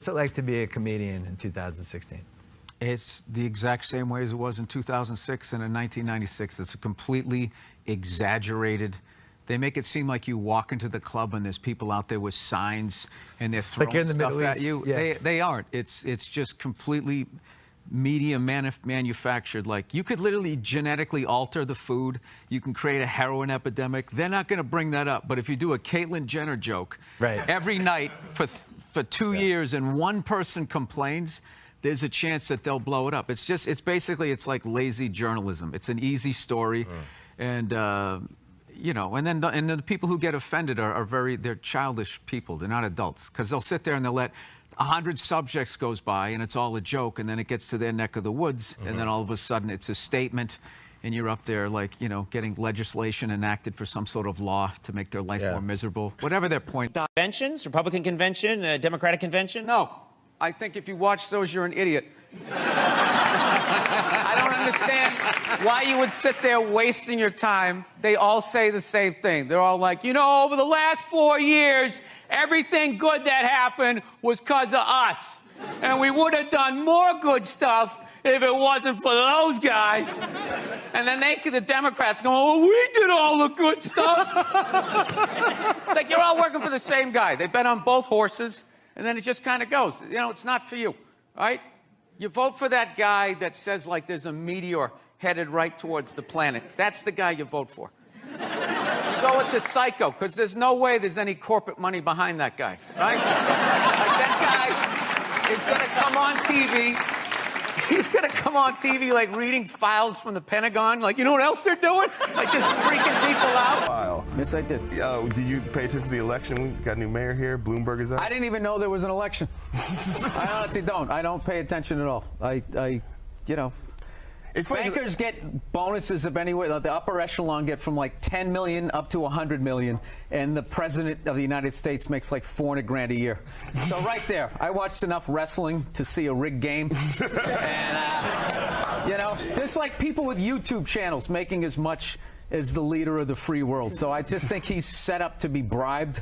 What's it like to be a comedian in 2016? It's the exact same way as it was in 2006 and in 1996. It's a completely exaggerated. They make it seem like you walk into the club and there's people out there with signs and they're throwing you're in the stuff Middle at East. you. Yeah. They aren't. It's just completely media manufactured. Like, you could literally genetically alter the food. You can create a heroin epidemic. They're not going to bring that up. But if you do a Caitlyn Jenner joke every night for 2 years and one person complains, there's a chance that they'll blow it up. It's basically like lazy journalism. It's an easy story. And, you know, and then the people who get offended they're childish people. They're not adults. Because they'll sit there and they'll let 100 subjects goes by and it's all a joke, and then it gets to their neck of the woods, and then all of a sudden it's a statement, and you're up there like, you know, getting legislation enacted for some sort of law to make their life more miserable, whatever their point. Conventions, Republican convention, Democratic convention? No. I think if you watch those, you're an idiot. I don't understand why you would sit there wasting your time. They all say the same thing. They're all like, you know, over the last 4 years, everything good that happened was because of us. And we would have done more good stuff if it wasn't for those guys. And then the Democrats go, oh, we did all the good stuff. It's like you're all working for the same guy. They bet on both horses. And then it just kind of goes. You know, it's not for you, right? You vote for that guy that says, like, there's a meteor headed right towards the planet. That's the guy you vote for. You go with the psycho, because there's no way there's any corporate money behind that guy, right? Like, that guy is going to come on TV. He's going to come on TV, like, reading files from the Pentagon. Like, you know what else they're doing? Like, just freaking people out. Wow. Yes, I did. Did you pay attention to the election? We got a new mayor here. Bloomberg is up. I didn't even know there was an election. I honestly don't. I don't pay attention at all. You know. It's funny, bankers get bonuses of anyway. The upper echelon get from like 10 million up to 100 million, and the president of the United States makes like 400 grand a year. So right there, I watched enough wrestling to see a rigged game, and you know, there's like people with YouTube channels making as much as the leader of the free world. So I just think he's set up to be bribed,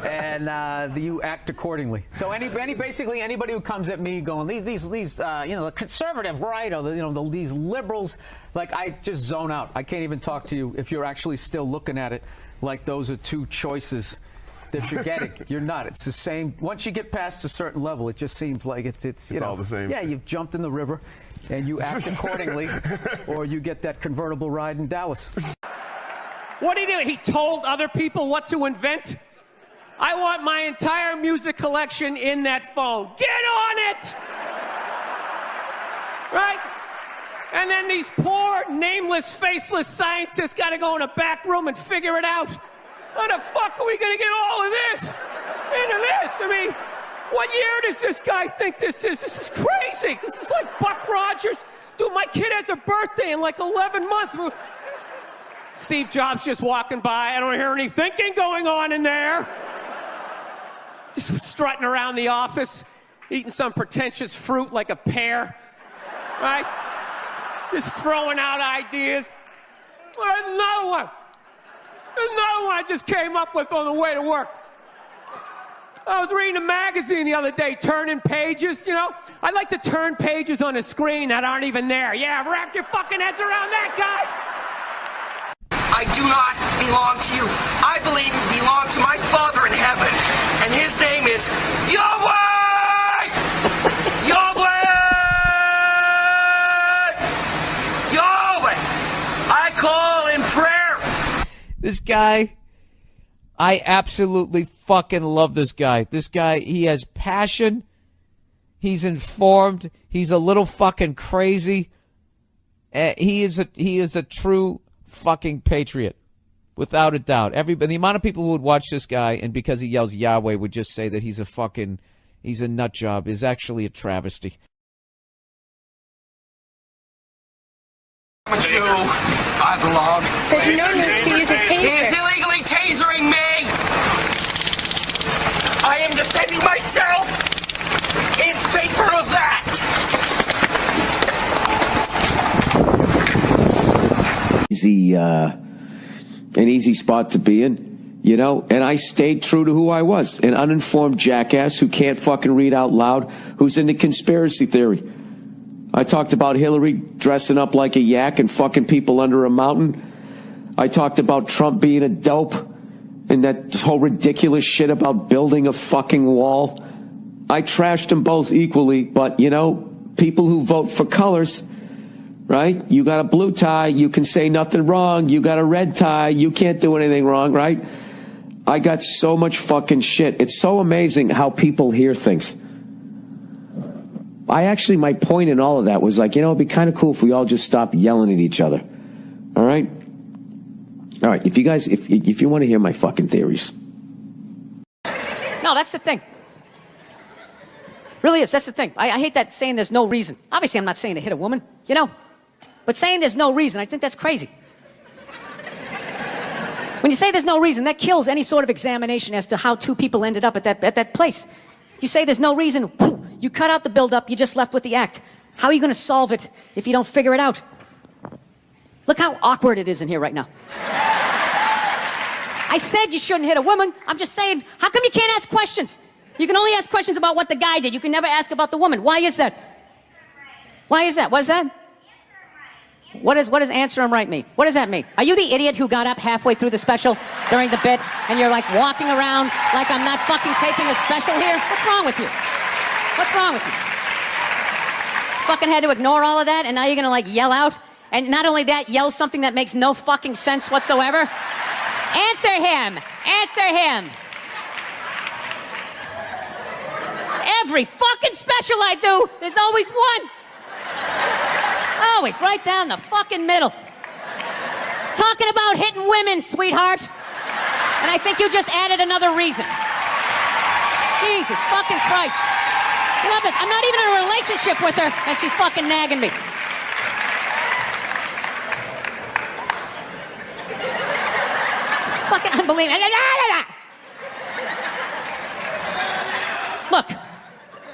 and you act accordingly. So basically anybody who comes at me going, these you know, the conservative right, or these liberals, like, I just zone out. I can't even talk to you if you're actually still looking at it like those are two choices that you're getting. You're not. It's the same. Once you get past a certain level, it just seems like it's you know, all the same. Yeah, you've jumped in the river, and you act accordingly, or you get that convertible ride in Dallas. What did he do? He told other people what to invent? I want my entire music collection in that phone. Get on it! Right? And then these poor, nameless, faceless scientists got to go in a back room and figure it out. How the fuck are we going to get all of this into this? I mean, what year does this guy think this is? This is crazy. This is like Buck Rogers. Dude, my kid has a birthday in like 11 months. Steve Jobs just walking by. I don't hear any thinking going on in there. Just strutting around the office, eating some pretentious fruit like a pear. Right? Just throwing out ideas. There's another one. There's another one I just came up with on the way to work. I was reading a magazine the other day, turning pages, you know? I like to turn pages on a screen that aren't even there. Yeah, wrap your fucking heads around that, guys! I do not belong to you. I believe you belong to my Father in heaven, and his name is Yahweh! Yahweh! Yahweh! I call in prayer. This guy, I absolutely fucking love this guy. This guy, he has passion. He's informed. He's a little fucking crazy. He is a true fucking patriot, without a doubt. The amount of people who would watch this guy and because he yells Yahweh would just say that he's a nut job is actually a travesty. But you, I belong. There's no need to use a taser. He is illegally tasering me. I am defending myself in favor of that. Is he an easy spot to be in? You know, and I stayed true to who I was, an uninformed jackass who can't fucking read out loud, who's into conspiracy theory. I talked about Hillary dressing up like a yak and fucking people under a mountain. I talked about Trump being a dope and that whole ridiculous shit about building a fucking wall. I trashed them both equally, but, you know, people who vote for colors, right? You got a blue tie, you can say nothing wrong. You got a red tie, you can't do anything wrong, right? I got so much fucking shit. It's so amazing how people hear things. My point in all of that was like, you know, it'd be kind of cool if we all just stopped yelling at each other. All right? All right, if you guys, if you want to hear my fucking theories. No, that's the thing. Really is, that's the thing. I hate that saying there's no reason. Obviously, I'm not saying to hit a woman, you know. But saying there's no reason, I think that's crazy. When you say there's no reason, that kills any sort of examination as to how two people ended up at that place. If you say there's no reason, whew, you cut out the build-up, you're just left with the act. How are you going to solve it if you don't figure it out? Look how awkward it is in here right now. I said you shouldn't hit a woman. I'm just saying, how come you can't ask questions? You can only ask questions about what the guy did. You can never ask about the woman. Why is that? Why is that? What is that? What does answer him right mean? What does that mean? Are you the idiot who got up halfway through the special during the bit and you're like walking around like I'm not fucking taping a special here? What's wrong with you? What's wrong with you? Fucking had to ignore all of that and now you're gonna like yell out? And not only that, yell something that makes no fucking sense whatsoever? Answer him! Answer him! Every fucking special I do, there's always one. Always right down the fucking middle. Talking about hitting women, sweetheart. And I think you just added another reason. Jesus fucking Christ. You love this. I'm not even in a relationship with her, and she's fucking nagging me. Fucking unbelievable. Look,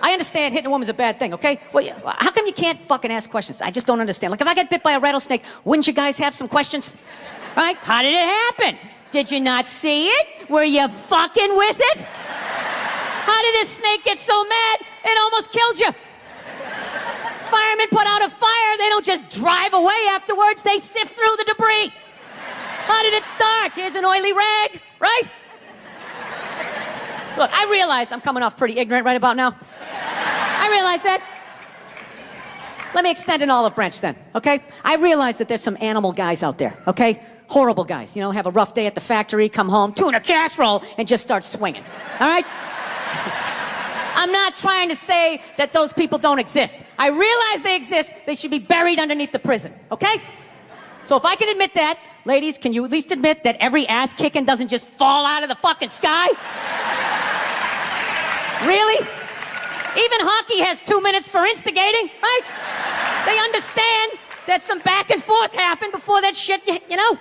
I understand hitting a woman's a bad thing, okay? Well, how come you can't fucking ask questions? I just don't understand. Like, if I get bit by a rattlesnake, wouldn't you guys have some questions? Right? How did it happen? Did you not see it? Were you fucking with it? How did this snake get so mad it almost killed you? Firemen put out a fire, they don't just drive away afterwards, they sift through the debris. How did it start? Here's an oily rag, right? Look, I realize I'm coming off pretty ignorant right about now. I realize that. Let me extend an olive branch then, okay? I realize that there's some animal guys out there, okay? Horrible guys, you know, have a rough day at the factory, come home, tuna casserole, and just start swinging, all right? I'm not trying to say that those people don't exist. I realize they exist. They should be buried underneath the prison, okay? So if I can admit that, ladies, can you at least admit that every ass kicking doesn't just fall out of the fucking sky? Really? Even hockey has 2 minutes for instigating, right? They understand that some back and forth happened before that shit, you know?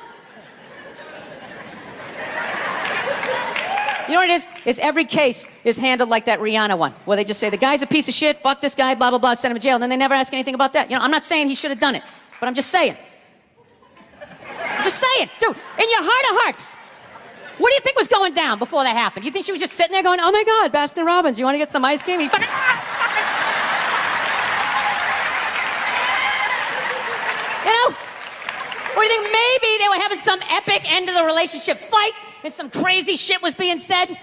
You know what it is? Is every case is handled like that Rihanna one, where they just say, the guy's a piece of shit, fuck this guy, blah, blah, blah, send him to jail, and then they never ask anything about that. You know, I'm not saying he should have done it, but I'm just saying. I'm just saying, dude, in your heart of hearts, what do you think was going down before that happened? You think she was just sitting there going, oh my God, Baskin Robbins, you want to get some ice cream? You know? Or do you think maybe they were having some epic end of the relationship fight and some crazy shit was being said?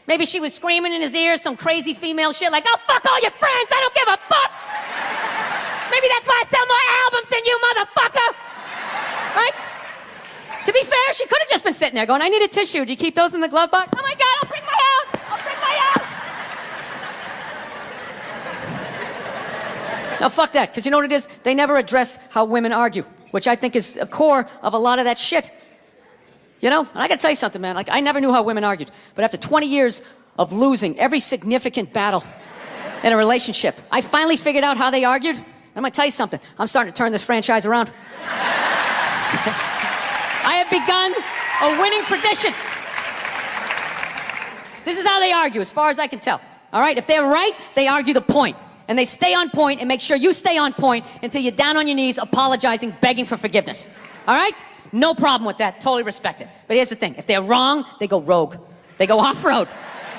Maybe she was screaming in his ear some crazy female shit like, oh, fuck all your friends, I don't give a fuck. Maybe that's why I sell more albums than you, motherfucker. Right? To be fair, she could have just been sitting there going, I need a tissue. Do you keep those in the glove box? Oh my God, I'll bring my out. I'll bring my out. Now, fuck that, because you know what it is? They never address how women argue, which I think is a core of a lot of that shit. You know? And I gotta tell you something, man. Like, I never knew how women argued. But after 20 years of losing every significant battle in a relationship, I finally figured out how they argued. And I'm gonna tell you something. I'm starting to turn this franchise around. I have begun a winning tradition. This is how they argue, as far as I can tell. All right? If they're right, they argue the point. And they stay on point and make sure you stay on point until you're down on your knees, apologizing, begging for forgiveness. All right? No problem with that. Totally respect it. But here's the thing. If they're wrong, they go rogue. They go off-road.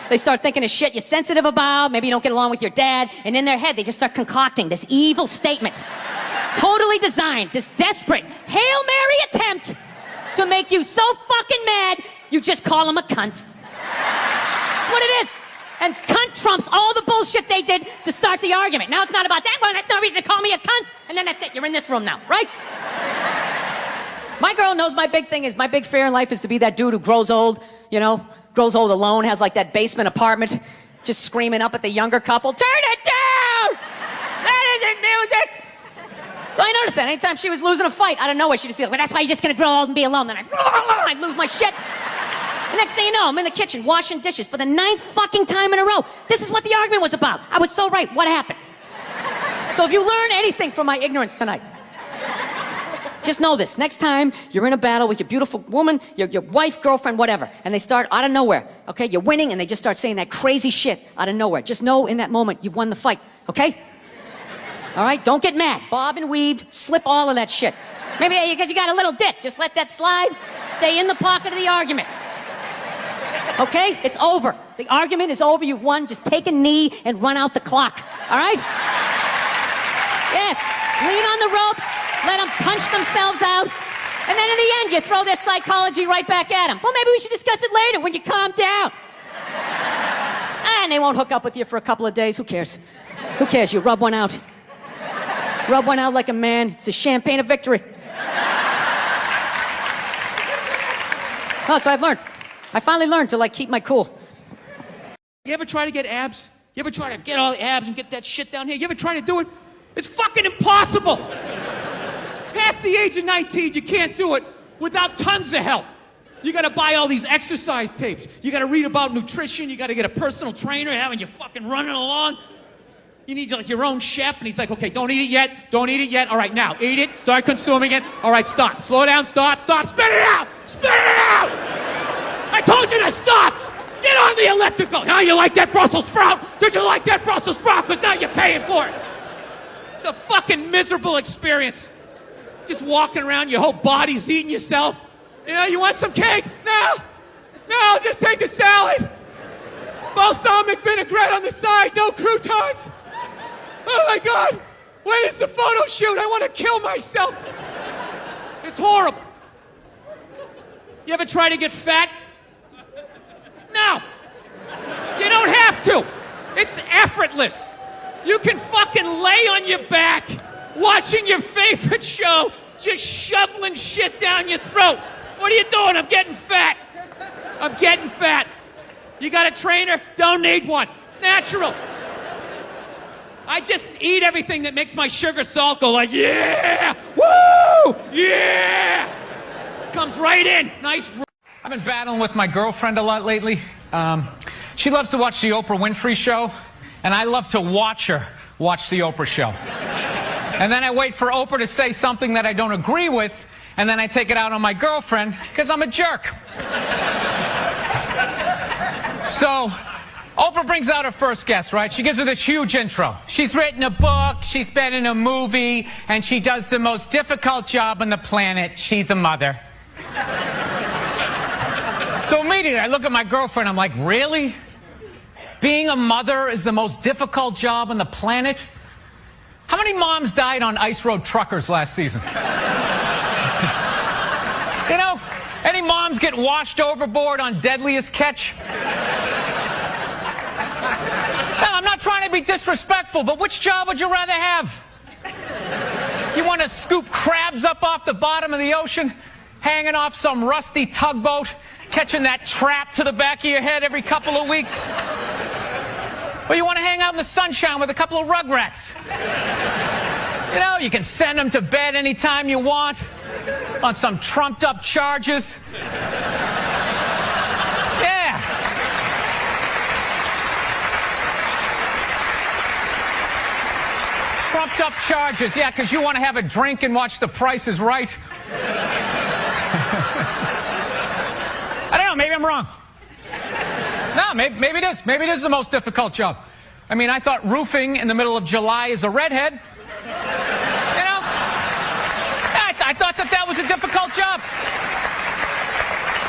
They start thinking of shit you're sensitive about. Maybe you don't get along with your dad. And in their head, they just start concocting this evil statement. Totally designed. This desperate Hail Mary attempt to make you so fucking mad, you just call them a cunt. That's what it is. And cunt trumps all the bullshit they did to start the argument. Now it's not about that one. That's no reason to call me a cunt. And then that's it. You're in this room now, right? My girl knows my big thing is, my big fear in life is to be that dude who grows old, you know, grows old alone, has like that basement apartment, just screaming up at the younger couple, turn it down! That isn't music! So I noticed that anytime she was losing a fight, out of nowhere, she'd just be like, well, that's why you're just gonna grow old and be alone. Then I'd lose my shit. The next thing you know, I'm in the kitchen washing dishes for the 9th fucking time in a row. This is what the argument was about. I was so right. What happened? So if you learn anything from my ignorance tonight, just know this. Next time you're in a battle with your beautiful woman, your wife, girlfriend, whatever, and they start out of nowhere, okay? You're winning and they just start saying that crazy shit out of nowhere. Just know in that moment you've won the fight, okay? All right? Don't get mad. Bob and weave, slip all of that shit. Maybe because you got a little dick. Just let that slide. Stay in the pocket of the argument. Okay? It's over. The argument is over. You've won. Just take a knee and run out the clock. All right? Yes. Lean on the ropes. Let them punch themselves out. And then in the end, you throw their psychology right back at them. Well, maybe we should discuss it later when you calm down. And they won't hook up with you for a couple of days. Who cares? Who cares? You rub one out. Rub one out like a man. It's the champagne of victory. Oh, so I've learned. I finally learned to, like, keep my cool. You ever try to get abs? You ever try to get all the abs and get that shit down here? You ever try to do it? It's fucking impossible. Past the age of 19, you can't do it without tons of help. You gotta buy all these exercise tapes. You gotta read about nutrition. You gotta get a personal trainer having you fucking running along. You need like your own chef, and he's like, okay, don't eat it yet. Don't eat it yet. All right, now, eat it. Start consuming it. All right, stop. Slow down, stop. Spit it out. Spit it out. I told you to stop. Get on the elliptical. Now you like that Brussels sprout? Did you like that Brussels sprout? Because now you're paying for it. It's a fucking miserable experience. Just walking around, your whole body's eating yourself. You know, you want some cake? No, just take a salad. Balsamic vinaigrette on the side, no croutons. Oh my God, when is the photo shoot? I want to kill myself. It's horrible. You ever try to get fat? No, you don't have to. It's effortless. You can fucking lay on your back, watching your favorite show, just shoveling shit down your throat. What are you doing? I'm getting fat. I'm getting fat. You got a trainer? Don't need one. It's natural. I just eat everything that makes my sugar salt go like, yeah, woo, yeah. Comes right in. Nice. I've been battling with my girlfriend a lot lately. She loves to watch the Oprah Winfrey Show, and I love to watch her watch the Oprah Show. And then I wait for Oprah to say something that I don't agree with, and then I take it out on my girlfriend because I'm a jerk. So Oprah brings out her first guest, right? She gives her this huge intro. She's written a book, she's been in a movie, and she does the most difficult job on the planet. She's a mother. So immediately I look at my girlfriend, I'm like, really? Being a mother is the most difficult job on the planet? How many moms died on ice road truckers last season? You know, any moms get washed overboard on Deadliest Catch? No, I'm not trying to be disrespectful, but which job would you rather have? You want to scoop crabs up off the bottom of the ocean, hanging off some rusty tugboat, catching that trap to the back of your head every couple of weeks? Or you want to hang out in the sunshine with a couple of rugrats? You know, you can send them to bed anytime you want on some trumped up charges. Yeah. Trumped up charges, yeah, because you want to have a drink and watch The Price is Right. I don't know, maybe I'm wrong. No, maybe it is. Maybe it is the most difficult job. I mean, I thought roofing in the middle of July is a redhead. You know? I thought that that was a difficult job.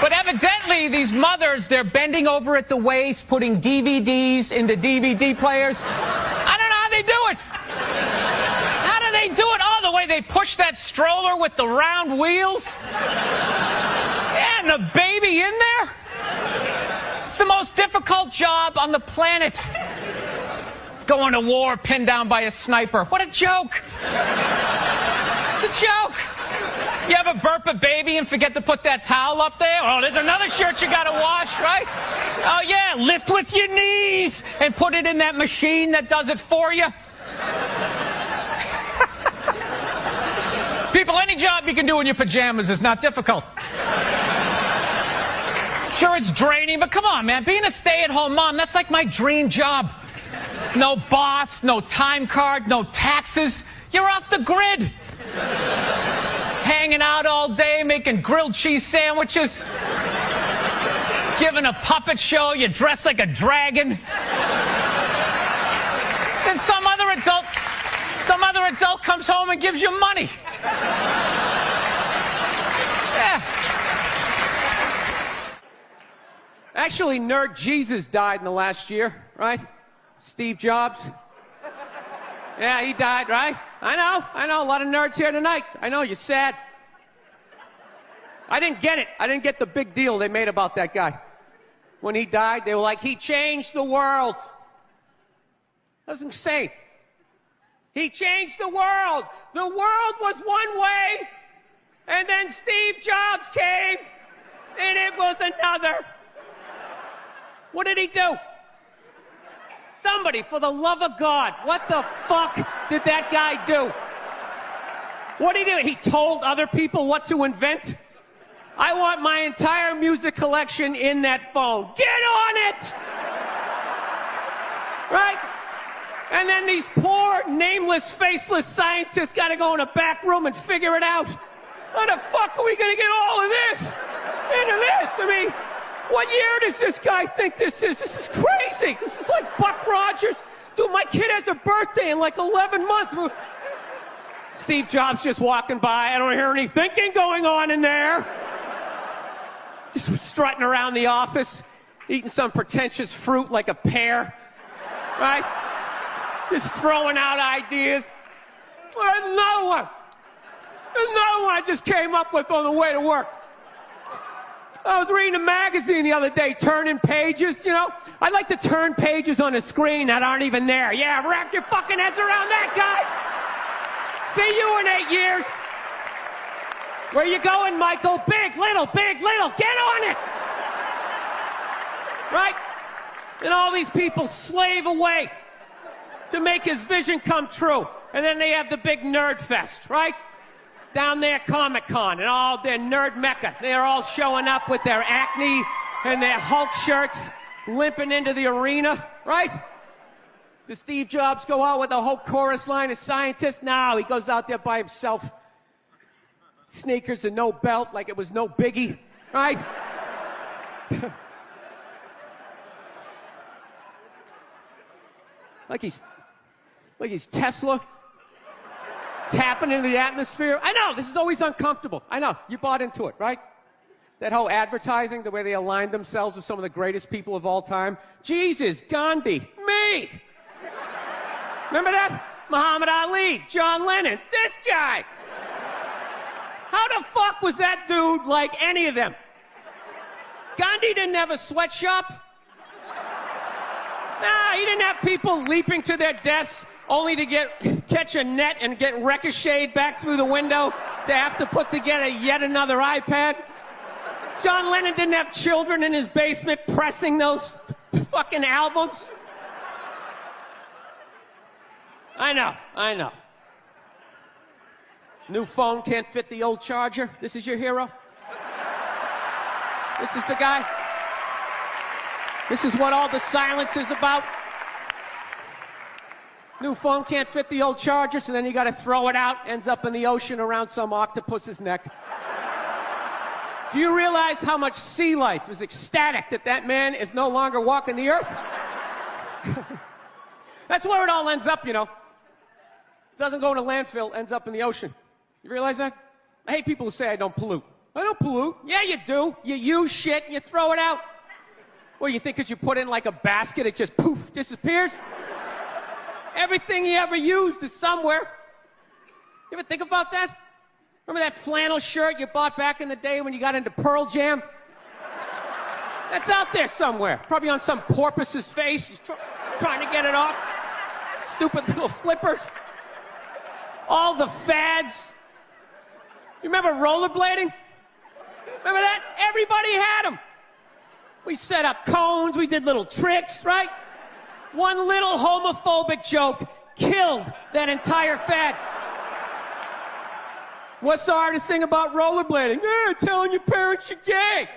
But evidently, these mothers, they're bending over at the waist, putting DVDs into DVD players. I don't know how they do it. How do they do it? Oh, the way they push that stroller with the round wheels. Yeah, and the baby in there. It's the most difficult job on the planet. Going to war, pinned down by a sniper. What a joke. It's a joke. You ever burp a baby and forget to put that towel up there? Oh, there's another shirt you gotta wash, right? Oh yeah, lift with your knees and put it in that machine that does it for you. People, any job you can do in your pajamas is not difficult. Sure, it's draining, but come on, man. Being a stay-at-home mom, that's like my dream job. No boss, no time card, no taxes. You're off the grid. Hanging out all day, making grilled cheese sandwiches, giving a puppet show, you dress like a dragon. Then some other adult comes home and gives you money. Yeah. Actually, Nerd Jesus died in the last year, right? Steve Jobs. Yeah, he died, right? I know. A lot of nerds here tonight. I know, you're sad. I didn't get it. I didn't get the big deal they made about that guy. When he died, they were like, he changed the world. That was insane. He changed the world. The world was one way, and then Steve Jobs came, and it was another. What did he do? Somebody, for the love of God, what the fuck did that guy do? What did he do? He told other people what to invent? I want my entire music collection in that phone. Get on it! Right? And then these poor, nameless, faceless scientists got to go in a back room and figure it out. How the fuck are we going to get all of this into this? I mean, what year does this guy think this is? This is crazy. This is like Buck Rogers. Dude, my kid has a birthday in like 11 months. Steve Jobs just walking by. I don't hear any thinking going on in there. Just strutting around the office, eating some pretentious fruit like a pear. Right? Just throwing out ideas. There's another one. There's another one I just came up with on the way to work. I was reading a magazine the other day, turning pages, you know. I like to turn pages on a screen that aren't even there. Yeah, wrap your fucking heads around that, guys. See you in 8 years. Where you going, Michael? Big, little, get on it. Right? And all these people slave away to make his vision come true. And then they have the big nerd fest, right? Down there, Comic-Con, and all their nerd mecca. They're all showing up with their Acne and their Hulk shirts, limping into the arena, right? Does Steve Jobs go out with a whole chorus line of scientists? No, he goes out there by himself. Sneakers and no belt, like it was no biggie, right? like he's Tesla. Tapping into the atmosphere. I know, this is always uncomfortable. I know, you bought into it, right? That whole advertising, the way they aligned themselves with some of the greatest people of all time. Jesus, Gandhi, me. Remember that? Muhammad Ali, John Lennon, this guy. How the fuck was that dude like any of them? Gandhi didn't have a sweatshop. Nah, he didn't have people leaping to their deaths only to catch a net and get ricocheted back through the window to have to put together yet another iPad. John Lennon didn't have children in his basement pressing those fucking albums. I know. New phone can't fit the old charger. This is your hero? This is the guy? This is what all the silence is about? New phone can't fit the old charger, so then you gotta throw it out, ends up in the ocean around some octopus's neck. Do you realize how much sea life is ecstatic that man is no longer walking the earth? That's where it all ends up, you know. It doesn't go in a landfill, ends up in the ocean. You realize that? I hate people who say I don't pollute. I don't pollute. Yeah, you do. You use shit and you throw it out. Well, you think because you put it in like a basket, it just poof, disappears? Everything you ever used is somewhere. You ever think about that? Remember that flannel shirt you bought back in the day when you got into Pearl Jam? That's out there somewhere. Probably on some porpoise's face. He's trying to get it off. Stupid little flippers. All the fads. You remember rollerblading? Remember that? Everybody had them. We set up cones, we did little tricks, right? One little homophobic joke killed that entire fad. What's the hardest thing about rollerblading? Telling your parents you're gay.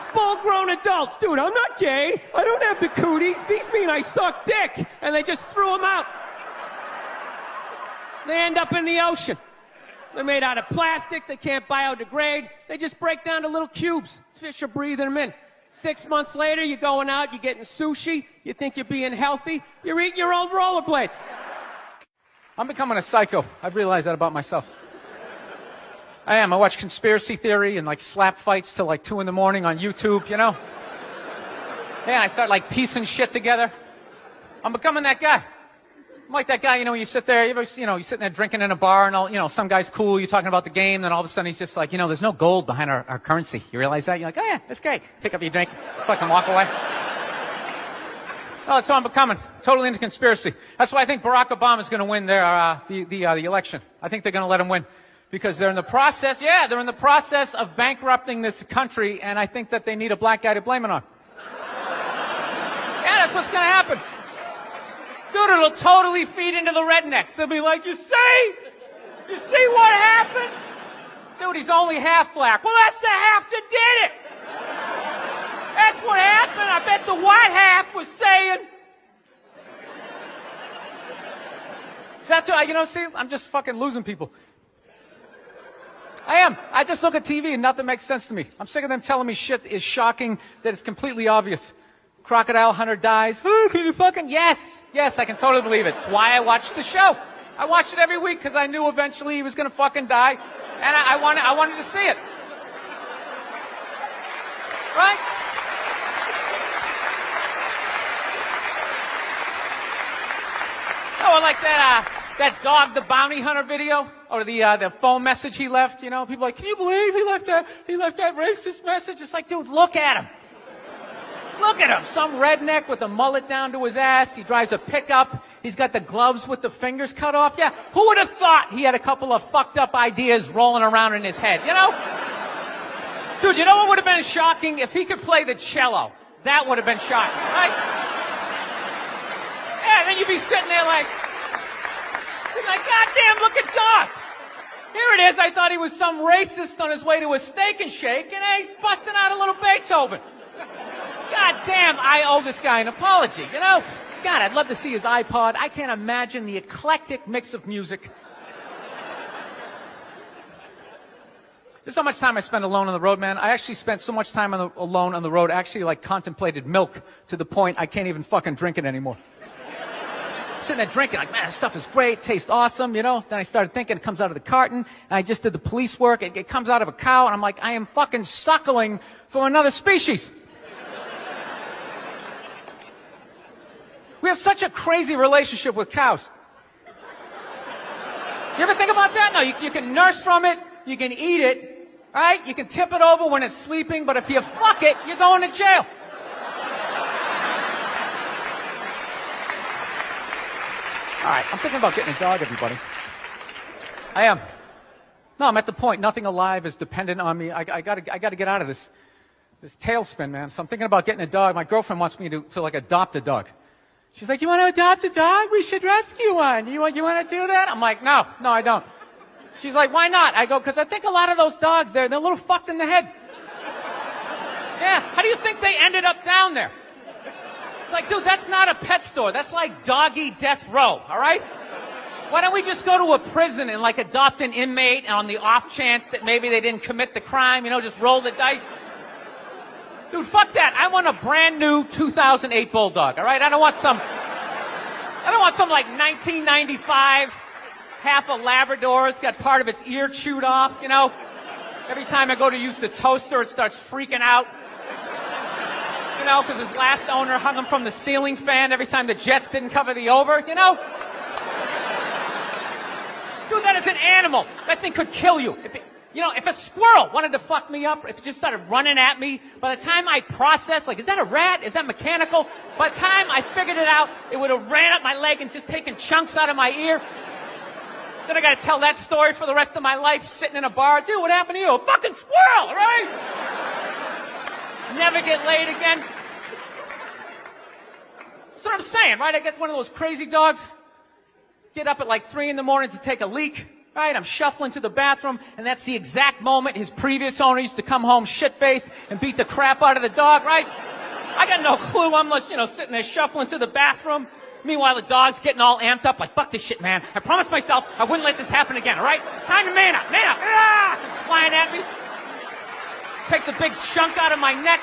Full-grown adults. Dude, I'm not gay. I don't have the cooties. These mean I suck dick. And they just threw them out. They end up in the ocean. They're made out of plastic. They can't biodegrade. They just break down to little cubes. Fish are breathing them in. 6 months later, you're going out, you're getting sushi. You think you're being healthy. You're eating your old rollerblades. I'm becoming a psycho. I've realized that about myself. I am. I watch conspiracy theory and like slap fights till like 2 in the morning on YouTube, you know? Yeah, I start like piecing shit together. I'm becoming that guy. I'm like that guy, you know, when you sit there, you're sitting there drinking in a bar and all, you know, some guy's cool, you're talking about the game, then all of a sudden he's just like, you know, there's no gold behind our currency. You realize that? You're like, oh yeah, that's great. Pick up your drink, just fucking walk away. Oh, that's what I'm becoming. Totally into conspiracy. That's why I think Barack Obama's going to win the election. I think they're going to let him win. Because they're in the process of bankrupting this country, and I think that they need a black guy to blame it on. Yeah, that's what's going to happen. Dude, it'll totally feed into the rednecks. They'll be like, you see what happened? Dude, he's only half black. Well, that's the half that did it. That's what happened. I bet the white half was saying. That's what, you know, see, I'm just fucking losing people. I am. I just look at TV and nothing makes sense to me. I'm sick of them telling me shit is shocking that is completely obvious. Crocodile hunter dies. Oh, can you fucking? Yes, I can totally believe it. It's why I watched the show. I watched it every week because I knew eventually he was going to fucking die, and I wanted to see it. Right? Oh, I like that dog, the bounty hunter video, or the phone message he left. You know, people are like, can you believe he left that racist message? It's like, dude, look at him. Look at him. Some redneck with a mullet down to his ass. He drives a pickup. He's got the gloves with the fingers cut off. Yeah, who would have thought he had a couple of fucked up ideas rolling around in his head, you know? Dude, you know what would have been shocking? If he could play the cello. That would have been shocking, right? Yeah, then you'd be sitting there like, God damn, look at Doc. Here it is. I thought he was some racist on his way to a steak and shake, and he's busting out a little Beethoven. God damn, I owe this guy an apology, you know? God, I'd love to see his iPod. I can't imagine the eclectic mix of music. There's so much time I spend alone on the road, man. I actually spent so much time alone on the road, I actually like contemplated milk to the point I can't even fucking drink it anymore. Sitting there drinking, like, man, this stuff is great, tastes awesome, you know? Then I started thinking it comes out of the carton, and I just did the police work. It comes out of a cow, and I'm like, I am fucking suckling for another species. We have such a crazy relationship with cows. You ever think about that? No, you can nurse from it, you can eat it, right? You can tip it over when it's sleeping, but if you fuck it, you're going to jail. All right, I'm thinking about getting a dog, everybody. I am. No, I'm at the point. Nothing alive is dependent on me. I gotta get out of this tailspin, man. So I'm thinking about getting a dog. My girlfriend wants me to like adopt a dog. She's like, you want to adopt a dog? We should rescue one. You want to do that? I'm like, no, I don't. She's like, why not? I go, because I think a lot of those dogs, they're a little fucked in the head. Yeah, how do you think they ended up down there? It's like, dude, that's not a pet store. That's like doggy death row, all right? Why don't we just go to a prison and like adopt an inmate on the off chance that maybe they didn't commit the crime, you know, just roll the dice? Dude, fuck that. I want a brand new 2008 Bulldog, all right? I don't want some like 1995 half a Labrador. It's got part of its ear chewed off, you know. Every time I go to use the toaster, it starts freaking out. You know, because his last owner hung him from the ceiling fan every time the Jets didn't cover the over, you know? Dude, that is an animal. That thing could kill you. If a squirrel wanted to fuck me up, if it just started running at me, by the time I processed, like, is that a rat? Is that mechanical? By the time I figured it out, it would have ran up my leg and just taken chunks out of my ear. Then I got to tell that story for the rest of my life, sitting in a bar. Dude, what happened to you? A fucking squirrel, right? Never get laid again. That's what I'm saying, right? I get one of those crazy dogs, get up at like 3 in the morning to take a leak, right? I'm shuffling to the bathroom, and that's the exact moment his previous owner used to come home shit-faced and beat the crap out of the dog, right? I got no clue. I'm just, sitting there shuffling to the bathroom. Meanwhile, the dog's getting all amped up, like, fuck this shit, man. I promised myself I wouldn't let this happen again, all right? It's time to man up, man up. Ah! It's flying at me. Takes a big chunk out of my neck.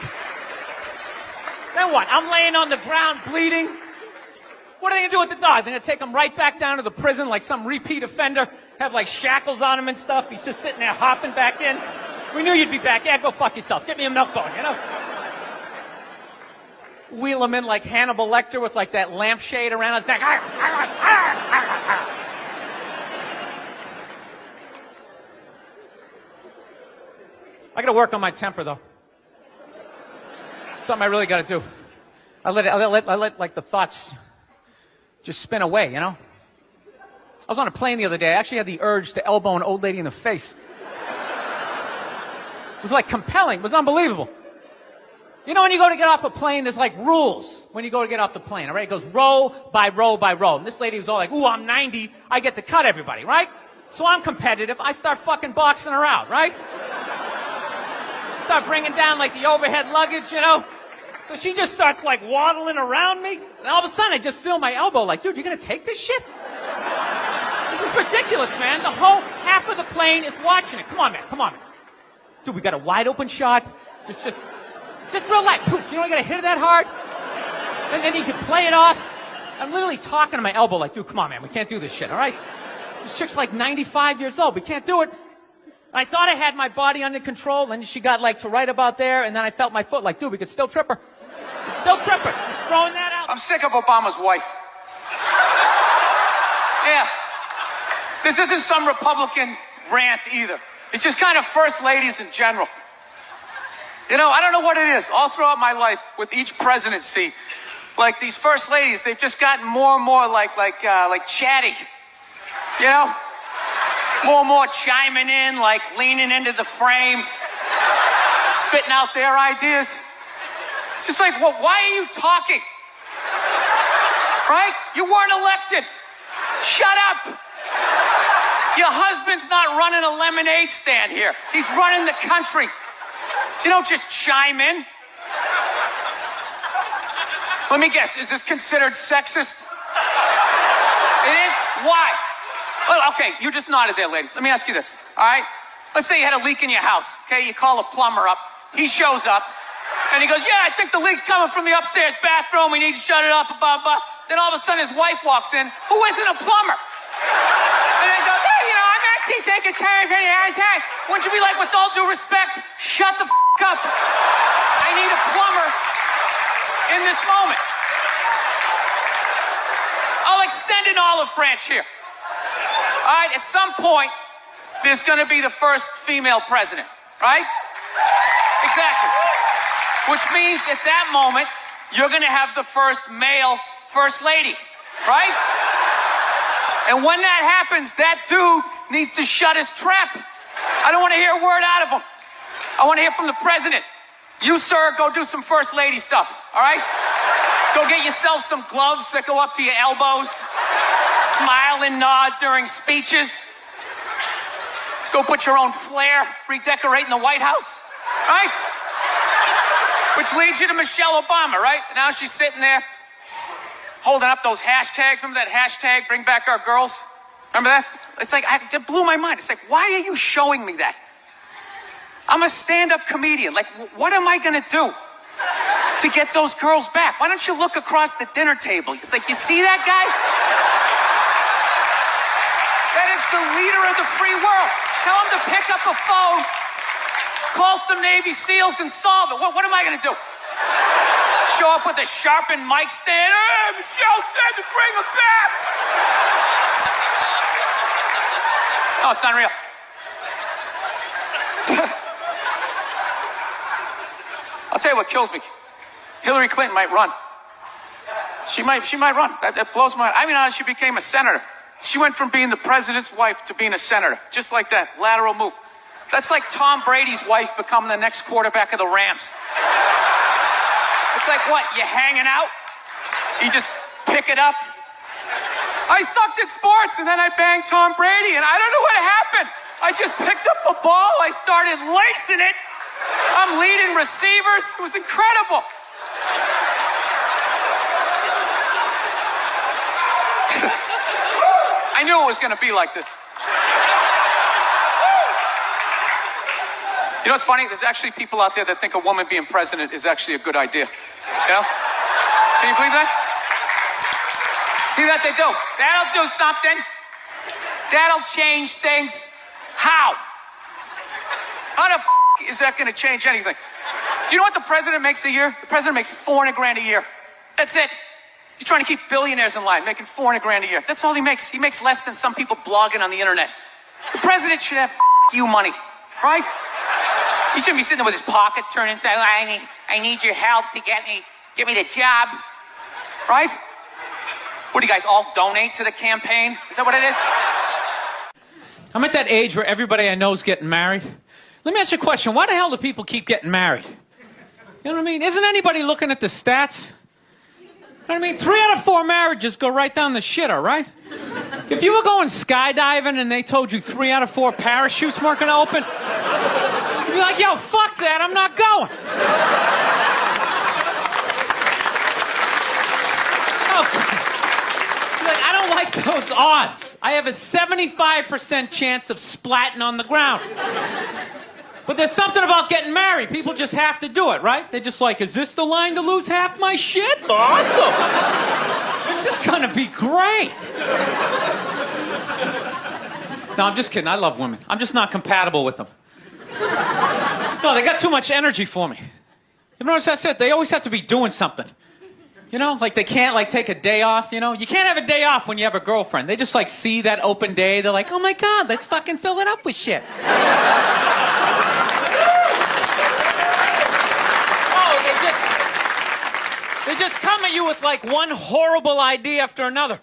Then what? I'm laying on the ground bleeding. What are they going to do with the dog? They're going to take him right back down to the prison like some repeat offender, have like shackles on him and stuff. He's just sitting there hopping back in. We knew you'd be back. Yeah, go fuck yourself. Get me a milk bone, you know? Wheel him in like Hannibal Lecter with like that lampshade around his neck. I got to work on my temper, though. Something I really got to do. I let like the thoughts just spin away, you know? I was on a plane the other day. I actually had the urge to elbow an old lady in the face. It was like compelling. It was unbelievable. You know, when you go to get off a plane, there's like rules when you go to get off the plane, all right? It goes row by row by row. And this lady was all like, ooh, I'm 90. I get to cut everybody, right? So I'm competitive. I start fucking boxing her out, right? Start bringing down like the overhead luggage, you know? So she just starts like waddling around me. And all of a sudden I just feel my elbow like, dude, you're going to take this shit? This is ridiculous, man. The whole half of the plane is watching it. Come on, man. Come on, man. Dude, we got a wide open shot. Just real light. Poof. You don't got to hit it that hard. And then you can play it off. I'm literally talking to my elbow like, dude, come on, man. We can't do this shit, all right? This chick's like 95 years old. We can't do it. I thought I had my body under control, and she got like to right about there, and then I felt my foot like, dude, we could still trip her. We could still trip her. Just throwing that out. I'm sick of Obama's wife. Yeah. This isn't some Republican rant either. It's just kind of first ladies in general. You know, I don't know what it is. All throughout my life, with each presidency, like these first ladies, they've just gotten more and more like chatty. You know? More and more chiming in, like leaning into the frame, spitting out their ideas. It's just like, well, why are you talking? Right? You weren't elected. Shut up. Your husband's not running a lemonade stand here. He's running the country. You don't just chime in. Let me guess, is this considered sexist? It is? Why? Well, okay, you just nodded there, lady. Let me ask you this, all right? Let's say you had a leak in your house, okay? You call a plumber up. He shows up, and he goes, yeah, I think the leak's coming from the upstairs bathroom. We need to shut it up, blah, blah. Then all of a sudden his wife walks in, who isn't a plumber. And then he goes, hey, I'm actually thinking, wouldn't you be like, with all due respect, shut the up. I need a plumber in this moment. I'll extend an olive branch here. All right, at some point, there's going to be the first female president, right? Exactly. Which means at that moment, you're going to have the first male first lady, right? And when that happens, that dude needs to shut his trap. I don't want to hear a word out of him. I want to hear from the president. You, sir, go do some first lady stuff, all right? Go get yourself some gloves that go up to your elbows. Smile and nod during speeches. Go put your own flair, redecorating the White House, right? Which leads you to Michelle Obama, right? Now she's sitting there holding up those hashtags. Remember that hashtag, bring back our girls? Remember that? It's like, it blew my mind. It's like, why are you showing me that? I'm a stand-up comedian. Like, what am I going to do to get those girls back? Why don't you look across the dinner table? It's like, you see that guy? that is the leader of the free world. Tell him to pick up the phone, call some Navy SEALs and solve it. What am I going to do? Show up with a sharpened mic stand? Hey, Michelle said to bring him back. Oh, it's unreal. I'll tell you what kills me. Hillary Clinton might run. She might run. That blows my mind. I mean, honestly, she became a senator. She went from being the president's wife to being a senator. Just like that. Lateral move. That's like Tom Brady's wife becoming the next quarterback of the Rams. It's like what? You hanging out? You just pick it up? I sucked at sports and then I banged Tom Brady and I don't know what happened. I just picked up a ball. I started lacing it. I'm leading receivers. It was incredible. I knew it was going to be like this. You know what's funny? There's actually people out there that think a woman being president is actually a good idea. You know? Can you believe that? See that they do? That'll do something. That'll change things. How? How the is that going to change anything? Do you know what the president makes a year? The president makes $400,000 a year. That's it. He's trying to keep billionaires in line, making $400,000 a year. That's all he makes. He makes less than some people blogging on the internet. The president should have you money, right? He shouldn't be sitting there with his pockets turned inside. I need your help to get me the job, right? What do you guys all donate to the campaign? Is that what it is? I'm at that age where everybody I know is getting married. Let me ask you a question. Why the hell do people keep getting married? You know what I mean? Isn't anybody looking at the stats? You know what I mean? 3 out of 4 marriages go right down the shitter, right? If you were going skydiving and they told you 3 out of 4 parachutes weren't going to open, you'd be like, yo, fuck that, I'm not going. Like, I don't like those odds. I have a 75% chance of splatting on the ground. But there's something about getting married. People just have to do it, right? They're just like, is this the line to lose half my shit? Awesome. This is going to be great. No, I'm just kidding. I love women. I'm just not compatible with them. No, they got too much energy for me. You notice I said they always have to be doing something. You know, like they can't like take a day off, you know? You can't have a day off when you have a girlfriend. They just like see that open day. They're like, oh my God, let's fucking fill it up with shit. They just come at you with like one horrible idea after another.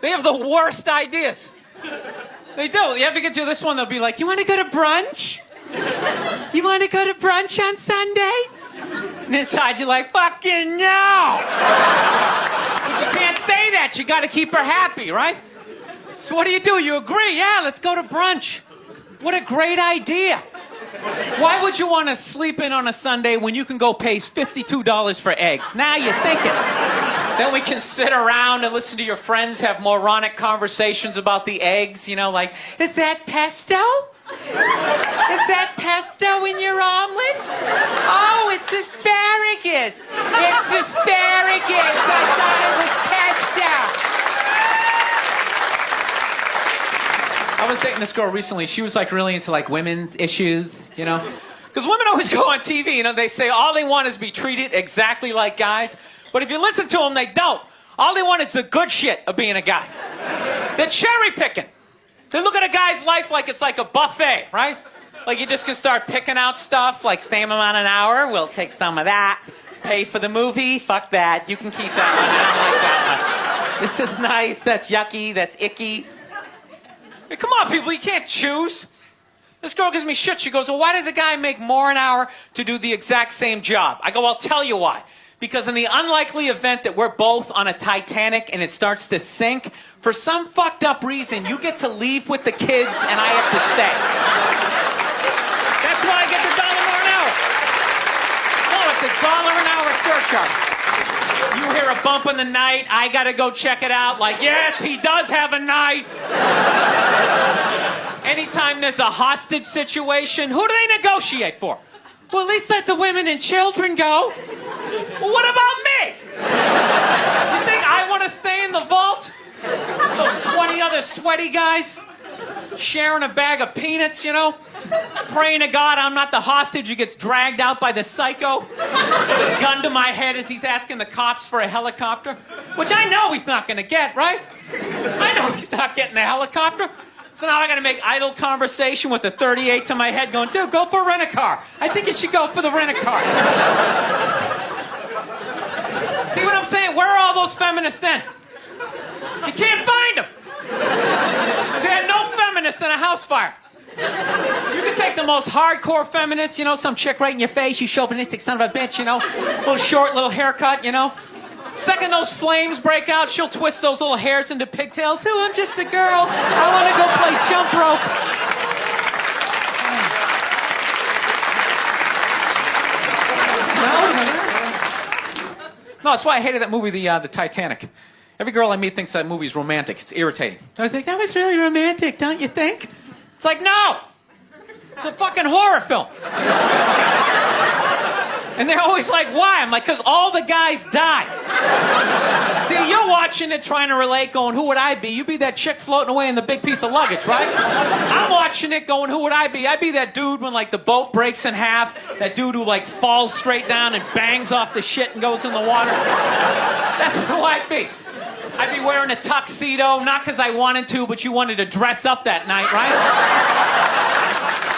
They have the worst ideas. They do. You ever get to this one, they'll be like, you want to go to brunch? You want to go to brunch on Sunday? And inside you're like, fucking no! But you can't say that. You got to keep her happy, right? So what do? You agree? Yeah, let's go to brunch. What a great idea. Why would you want to sleep in on a Sunday when you can go pay $52 for eggs? Now you're thinking. Then we can sit around and listen to your friends have moronic conversations about the eggs, you know, like, is that pesto? Is that pesto in your omelet? Oh, it's asparagus. It's asparagus. I thought it was pesto. I was dating this girl recently. She was like really into like women's issues, you know? Because women always go on TV, you know, they say all they want is to be treated exactly like guys. But if you listen to them, they don't. All they want is the good shit of being a guy. They're cherry picking. They look at a guy's life like it's like a buffet, right? Like you just can start picking out stuff, like same amount an hour, we'll take some of that. Pay for the movie, fuck that. You can keep that one, I don't like that one. This is nice, that's yucky, that's icky. Hey, come on, people, you can't choose. This girl gives me shit. She goes, well, why does a guy make more an hour to do the exact same job? I go, I'll tell you why. Because in the unlikely event that we're both on a Titanic and it starts to sink, for some fucked up reason, you get to leave with the kids and I have to stay. That's why I get the $1 more an hour. No, it's $1 an hour surcharge. You hear a bump in the night, I gotta go check it out. Like, yes, he does have a knife. Anytime there's a hostage situation, who do they negotiate for? Well, at least let the women and children go. Well, what about me? You think I want to stay in the vault? Those 20 other other sweaty guys sharing a bag of peanuts, you know? Praying to God I'm not the hostage who gets dragged out by the psycho with a gun to my head as he's asking the cops for a helicopter. Which I know he's not gonna get, right? I know he's not getting the helicopter. So now I gotta make idle conversation with the 38 to my head going, dude, go for a rent-a-car. I think you should go for the rent-a-car. See what I'm saying? Where are all those feminists then? You can't find them. They had no feminists in a house fire. You can take the most hardcore feminist, you know, some chick right in your face, you chauvinistic son of a bitch, you know, little short, little haircut, you know. Second those flames break out, she'll twist those little hairs into pigtails. Oh, I'm just a girl. I want to go play jump rope. No, that's why I hated that movie, the Titanic. Every girl I meet thinks that movie's romantic. It's irritating. I think that was really romantic, don't you think? It's like, no! It's a fucking horror film. And they're always like, why? I'm like, because all the guys die. See, you're watching it trying to relate, going, who would I be? You'd be that chick floating away in the big piece of luggage, right? I'm watching it going, who would I be? I'd be that dude when, like, the boat breaks in half, that dude who, like, falls straight down and bangs off the shit and goes in the water. That's who I'd be. I'd be wearing a tuxedo, not because I wanted to, but you wanted to dress up that night, right?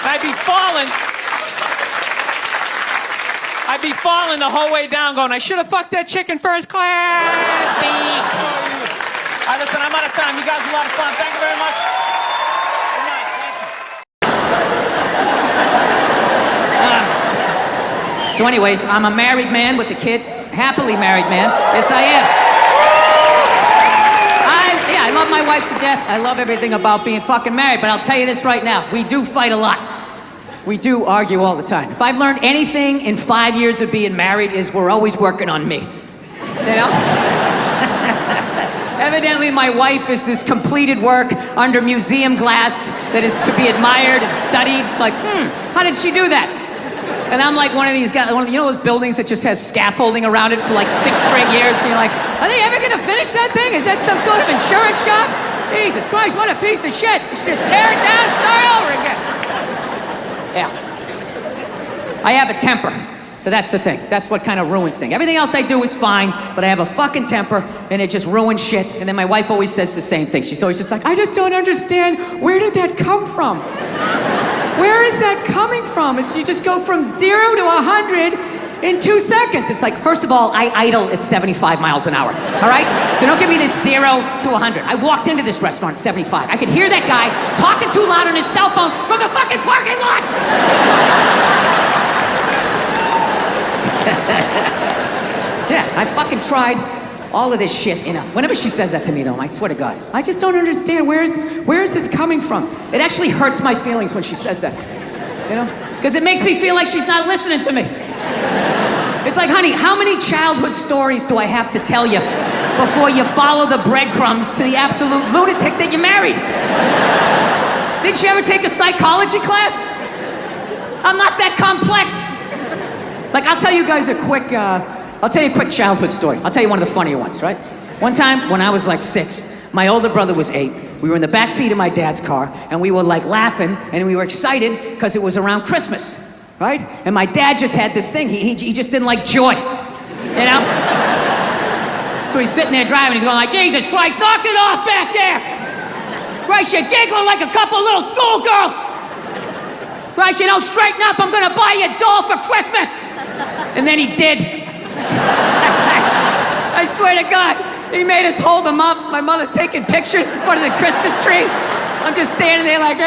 I'd be falling the whole way down going, I should have fucked that chick in first class. All right, listen, I'm out of time. You guys are a lot of fun. Thank you very much. Good night. Thank you. So anyways, I'm a married man with a kid. Happily married man. Yes, I am. I love my wife to death. I love everything about being fucking married. But I'll tell you this right now. We do fight a lot. We do argue all the time. If I've learned anything in 5 years of being married is we're always working on me. You know? Evidently, my wife is this completed work under museum glass that is to be admired and studied. Like, how did she do that? And I'm like one of these guys, you know those buildings that just has scaffolding around it for like 6 straight years? And you're like, are they ever gonna finish that thing? Is that some sort of insurance job? Jesus Christ, what a piece of shit. You should just tear it down, start over again. Yeah. I have a temper. So that's the thing. That's what kind of ruins things. Everything else I do is fine, but I have a fucking temper, and it just ruins shit. And then my wife always says the same thing. She's always just like, I just don't understand. Where did that come from? Where is that coming from? It's you just go from 0 to 100 in 2 seconds. It's like, first of all, I idle at 75 miles an hour, all right? So don't give me this 0 to 100. I walked into this restaurant at 75. I could hear that guy talking too loud on his cell phone from the fucking parking lot. Yeah, I fucking tried all of this shit, you know. Whenever she says that to me, though, I swear to God, I just don't understand. Where is this coming from? It actually hurts my feelings when she says that, you know? Because it makes me feel like she's not listening to me. It's like, honey, how many childhood stories do I have to tell you before you follow the breadcrumbs to the absolute lunatic that you married? Didn't you ever take a psychology class? I'm not that complex. Like, I'll tell you guys a quick childhood story. I'll tell you one of the funnier ones, right? One time when I was like 6, my older brother was 8. We were in the back seat of my dad's car, and we were like laughing, and we were excited because it was around Christmas. Right? And my dad just had this thing. He just didn't like joy, you know? So he's sitting there driving. He's going like, Jesus Christ, knock it off back there. Christ, you're giggling like a couple little schoolgirls. Christ, you don't straighten up. I'm going to buy you a doll for Christmas. And then he did. I swear to God, he made us hold him up. My mother's taking pictures in front of the Christmas tree. I'm just standing there like,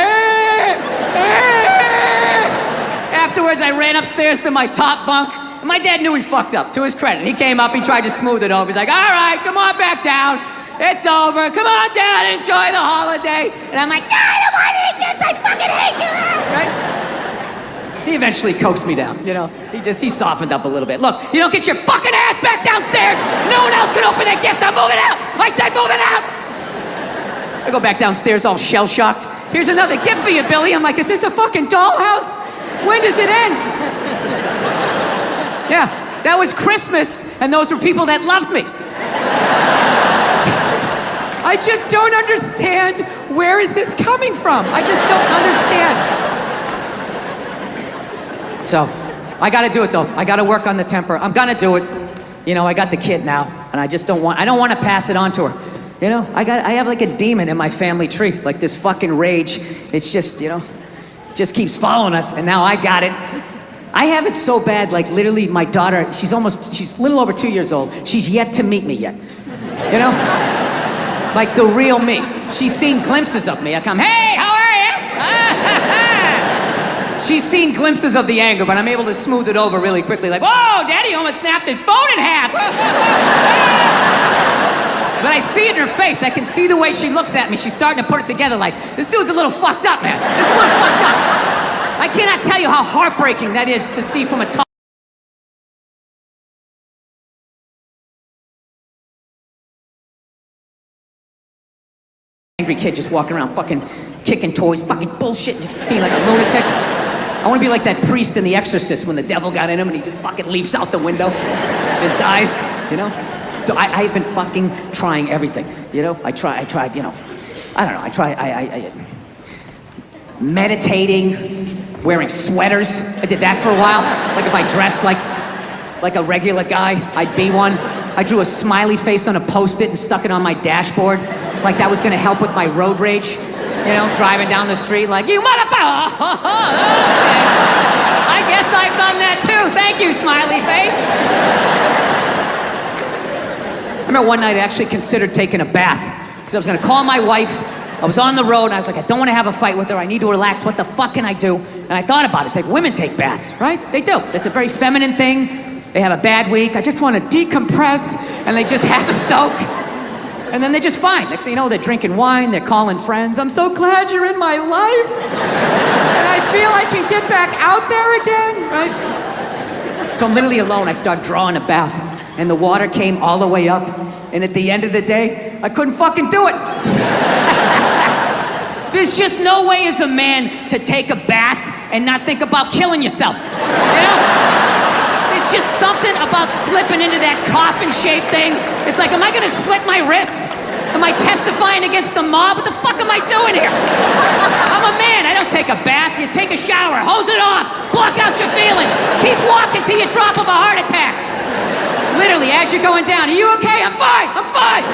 Afterwards, I ran upstairs to my top bunk, and my dad knew he fucked up, to his credit. He came up, he tried to smooth it over. He's like, all right, come on back down. It's over. Come on down, enjoy the holiday. And I'm like, God, I don't want to eat this. I fucking hate you. Right? He eventually coaxed me down, you know. He softened up a little bit. Look, you don't get your fucking ass back downstairs. No one else can open that gift. I'm moving out. I said moving out. I go back downstairs all shell-shocked. Here's another gift for you, Billy. I'm like, is this a fucking dollhouse? When does it end? Yeah, that was Christmas, and those were people that loved me. I just don't understand where is this coming from. I just don't understand. So, I gotta do it though. I gotta work on the temper. I'm gonna do it. You know, I got the kid now, and I don't want to pass it on to her. You know, I have like a demon in my family tree, like this fucking rage. It's just, you know, just keeps following us, and now I got it. I have it so bad, like literally my daughter, she's a little over 2 years old. She's yet to meet me yet. You know? Like the real me. She's seen glimpses of me. I come, hey, how are you? She's seen glimpses of the anger, but I'm able to smooth it over really quickly. Like, whoa, Daddy almost snapped his phone in half. But I see it in her face. I can see the way she looks at me. She's starting to put it together like, this dude's a little fucked up, man. This is a little fucked up. I cannot tell you how heartbreaking that is to see from a tall... angry kid just walking around fucking kicking toys, fucking bullshit, just being like a lunatic. I want to be like that priest in The Exorcist when the devil got in him and he just fucking leaps out the window and dies, you know? So I've been fucking trying everything, you know? I tried, you know, I don't know, I meditating, wearing sweaters. I did that for a while. Like if I dressed like a regular guy, I'd be one. I drew a smiley face on a Post-it and stuck it on my dashboard. Like that was gonna help with my road rage. You know, driving down the street like, you motherfucker! I guess I've done that too. Thank you, smiley face. I remember one night I actually considered taking a bath because I was gonna call my wife. I was on the road and I was like, I don't wanna have a fight with her. I need to relax. What the fuck can I do? And I thought about it. It's like women take baths, right? They do. It's a very feminine thing. They have a bad week. I just wanna decompress and they just have a soak. And then they're just fine. Next thing you know, they're drinking wine, they're calling friends. I'm so glad you're in my life. And I feel I can get back out there again, right? So I'm literally alone. I start drawing a bath. And the water came all the way up. And at the end of the day, I couldn't fucking do it. There's just no way as a man to take a bath and not think about killing yourself. You know? There's just something about slipping into that coffin-shaped thing. It's like, am I gonna slit my wrist? Am I testifying against the mob? What the fuck am I doing here? I'm a man, I don't take a bath. You take a shower, hose it off, block out your feelings. Keep walking till you drop of a heart attack. Literally, as you're going down, are you okay? I'm fine, I'm fine.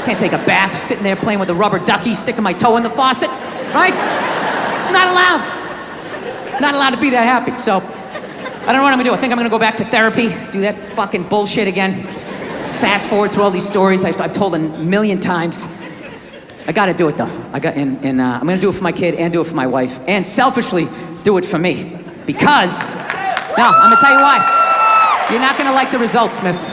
Can't take a bath, sitting there playing with a rubber ducky, sticking my toe in the faucet, right? Not allowed. Not allowed to be that happy. So, I don't know what I'm gonna do. I think I'm gonna go back to therapy, do that fucking bullshit again. Fast forward through all these stories I've told a million times. I gotta do it though. I'm gonna do it for my kid and do it for my wife. And selfishly, do it for me. Because, no, I'm gonna tell you why. You're not gonna like the results, miss.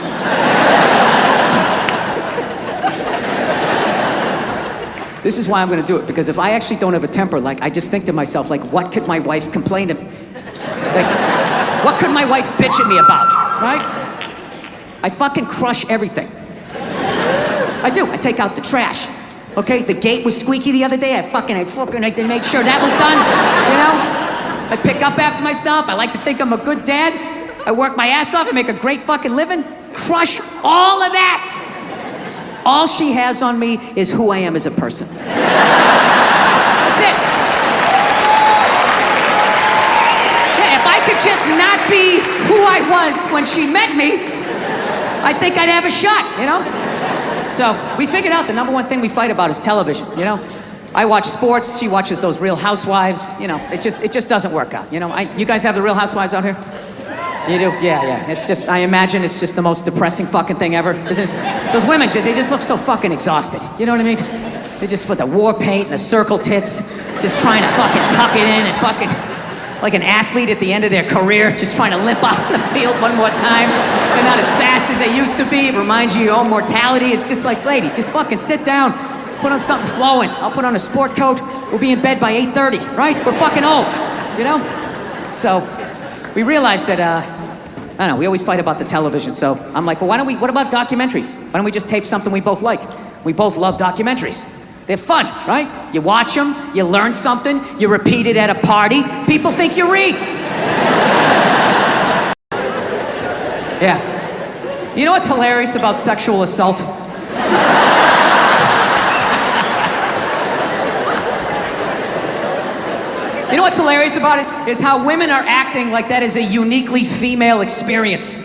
This is why I'm gonna do it, because if I actually don't have a temper, like, I just think to myself, like, what could my wife complain to me? Like, what could my wife bitch at me about, right? I fucking crush everything. I do, I take out the trash. Okay, the gate was squeaky the other day, I fucking made sure that was done, you know? I pick up after myself, I like to think I'm a good dad. I work my ass off, I make a great fucking living. Crush all of that. All she has on me is who I am as a person. That's it. Yeah, if I could just not be who I was when she met me, I think I'd have a shot, you know? So we figured out the number one thing we fight about is television, you know? I watch sports, she watches those Real Housewives, you know, it just doesn't work out, you know? You guys have the Real Housewives out here? You do? Yeah. It's just, I imagine it's just the most depressing fucking thing ever, isn't it? Those women, they just look so fucking exhausted. You know what I mean? They just put the war paint and the circle tits, just trying to fucking tuck it in and fucking, like an athlete at the end of their career, just trying to limp out on the field one more time. They're not as fast as they used to be. It reminds you of your own mortality. It's just like, ladies, just fucking sit down, put on something flowing. I'll put on a sport coat. We'll be in bed by 8:30, right? We're fucking old, you know? So, we realized that, I don't know, we always fight about the television, so I'm like, well, what about documentaries? Why don't we just tape something we both like? We both love documentaries. They're fun, right? You watch them, you learn something, you repeat it at a party, people think you read. Yeah. Do you know what's hilarious about sexual assault? You know what's hilarious about it? Is how women are acting like that is a uniquely female experience.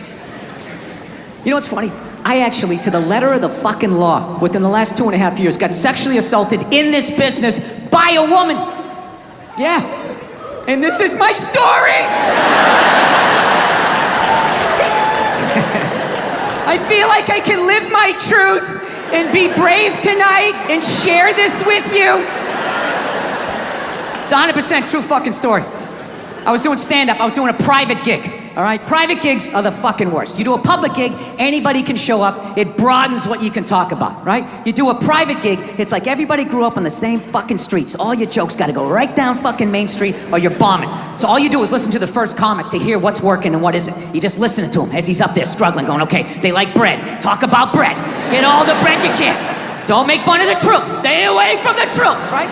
You know what's funny? I actually, to the letter of the fucking law, within the last 2.5 years, got sexually assaulted in this business by a woman. Yeah. And this is my story. I feel like I can live my truth and be brave tonight and share this with you. It's a 100% true fucking story. I was doing stand-up. I was doing a private gig, all right? Private gigs are the fucking worst. You do a public gig, anybody can show up. It broadens what you can talk about, right? You do a private gig, it's like everybody grew up on the same fucking streets. All your jokes gotta go right down fucking Main Street or you're bombing. So all you do is listen to the first comic to hear what's working and what isn't. You just listen to him as he's up there struggling, going, okay, they like bread. Talk about bread. Get all the bread you can. Don't make fun of the troops. Stay away from the troops, right?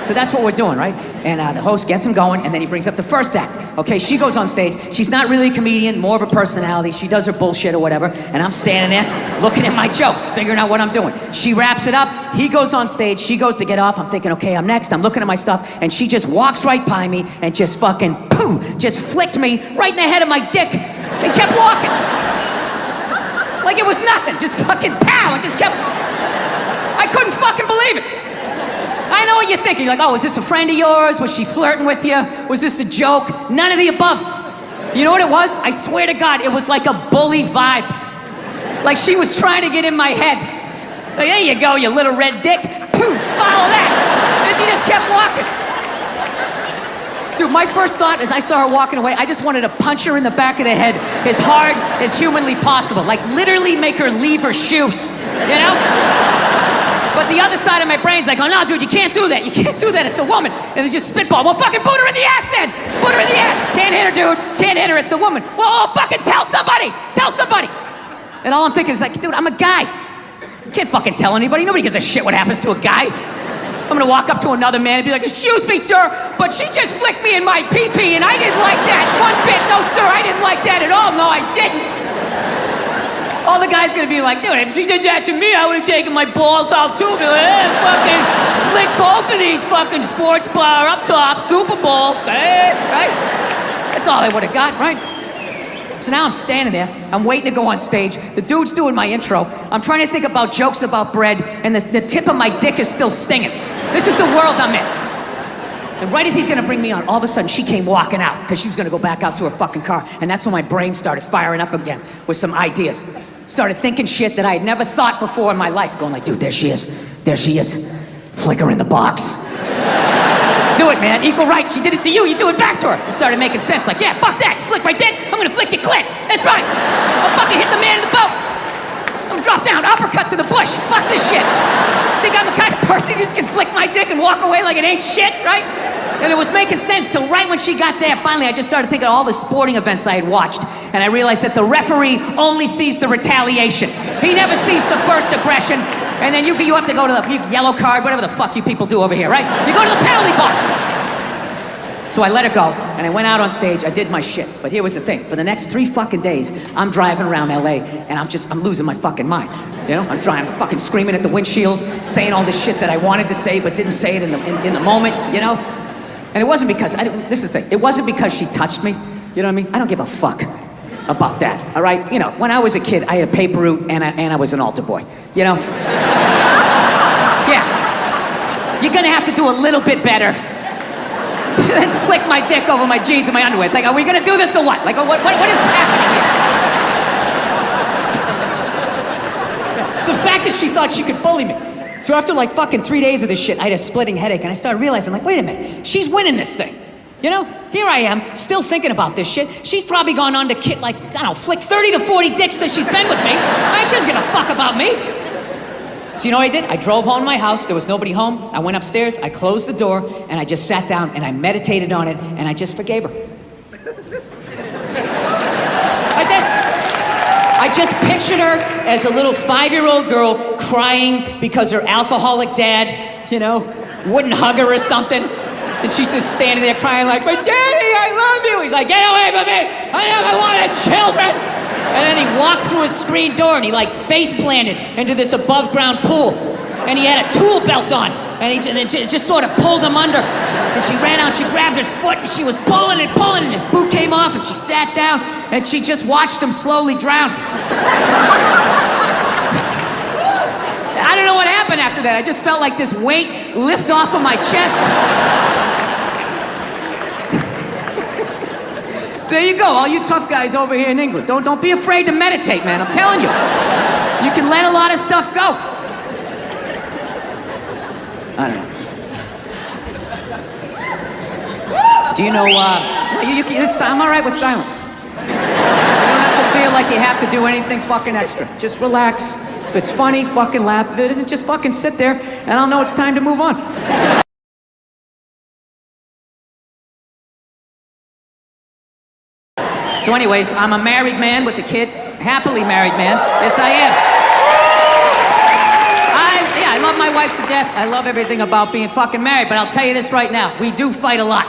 So that's what we're doing, right? And the host gets him going, and then he brings up the first act. Okay, she goes on stage. She's not really a comedian, more of a personality. She does her bullshit or whatever, and I'm standing there looking at my jokes, figuring out what I'm doing. She wraps it up. He goes on stage. She goes to get off. I'm thinking, okay, I'm next. I'm looking at my stuff, and she just walks right by me and just fucking, pooh, just flicked me right in the head of my dick and kept walking. Like it was nothing. Just fucking pow, and just kept... I couldn't fucking believe it. I know what you're thinking. You're like, oh, is this a friend of yours? Was she flirting with you? Was this a joke? None of the above. You know what it was? I swear to God, it was like a bully vibe. Like she was trying to get in my head. Like, there you go, you little red dick. Poof, follow that. And she just kept walking. Dude, my first thought as I saw her walking away, I just wanted to punch her in the back of the head as hard as humanly possible. Like literally make her leave her shoes, you know? But the other side of my brain's like, oh no, dude, you can't do that. You can't do that, it's a woman. And it's just spitball. Well, fucking boot her in the ass then. Boot her in the ass. Can't hit her, dude. Can't hit her, it's a woman. Well, fucking tell somebody. Tell somebody. And all I'm thinking is like, dude, I'm a guy. You can't fucking tell anybody. Nobody gives a shit what happens to a guy. I'm gonna walk up to another man and be like, excuse me, sir, but she just flicked me in my pee-pee and I didn't like that one bit. No, sir, I didn't like that at all. No, I didn't. All the guy's gonna be like, dude, if she did that to me, I would've taken my balls out too. Be like, hey, fucking flick both of these fucking sports bar up top, Super Bowl, hey, right? That's all I would've got, right? So now I'm standing there, I'm waiting to go on stage. The dude's doing my intro. I'm trying to think about jokes about bread, and the tip of my dick is still stinging. This is the world I'm in. And right as he's gonna bring me on, all of a sudden she came walking out, because she was gonna go back out to her fucking car. And that's when my brain started firing up again with some ideas. Started thinking shit that I had never thought before in my life. Going like, dude, there she is. There she is. Flick her in the box. Do it, man. Equal rights. She did it to you. You do it back to her. It started making sense. Like, yeah, fuck that. You flick my dick. I'm gonna flick your clit. That's right. I'll fucking hit the man in the boat. I'm drop down, uppercut to the bush. Fuck this shit. Think I'm the kind of person who just can flick my dick and walk away like it ain't shit, right? And it was making sense till right when she got there. Finally, I just started thinking of all the sporting events I had watched. And I realized that the referee only sees the retaliation. He never sees the first aggression. And then you have to go to the yellow card, whatever the fuck you people do over here, right? You go to the penalty box. So I let her go, and I went out on stage, I did my shit. But here was the thing, for the next 3 fucking days, I'm driving around LA, and I'm losing my fucking mind. You know, I'm fucking screaming at the windshield, saying all this shit that I wanted to say, but didn't say it in the moment, you know? And it wasn't because, this is the thing, it wasn't because she touched me, you know what I mean? I don't give a fuck about that, all right? You know, when I was a kid, I had a paper route, and I was an altar boy, you know? Yeah. You're gonna have to do a little bit better than flick my dick over my jeans and my underwear. It's like, are we gonna do this or what? Like, what is happening here? It's the fact that she thought she could bully me. So after like fucking 3 days of this shit, I had a splitting headache, and I started realizing, like, wait a minute, she's winning this thing. You know, here I am, still thinking about this shit. She's probably gone on to like, I don't know, flick 30 to 40 dicks since she's been with me. She doesn't give a fuck about me. So you know what I did? I drove home to my house, there was nobody home. I went upstairs, I closed the door, and I just sat down and I meditated on it, and I just forgave her. I did. I just pictured her as a little 5-year-old girl crying because her alcoholic dad, you know, wouldn't hug her or something. And she's just standing there crying like, but Daddy, I love you. He's like, get away from me. I never wanted children. And then he walked through his screen door and he like face planted into this above ground pool. And he had a tool belt on. and then she just sort of pulled him under. And she ran out, she grabbed his foot, and she was pulling and his boot came off, and she sat down, and she just watched him slowly drown. I don't know what happened after that. I just felt like this weight lift off of my chest. So there you go, all you tough guys over here in England. Don't be afraid to meditate, man. I'm telling you. You can let a lot of stuff go. I don't know. Do you know, I'm all right with silence. You don't have to feel like you have to do anything fucking extra. Just relax. If it's funny, fucking laugh. If it isn't, just fucking sit there, and I'll know it's time to move on. So anyways, I'm a married man with a kid. Happily married man. Yes, I am. I love my wife to death. I love everything about being fucking married, but I'll tell you this right now. We do fight a lot.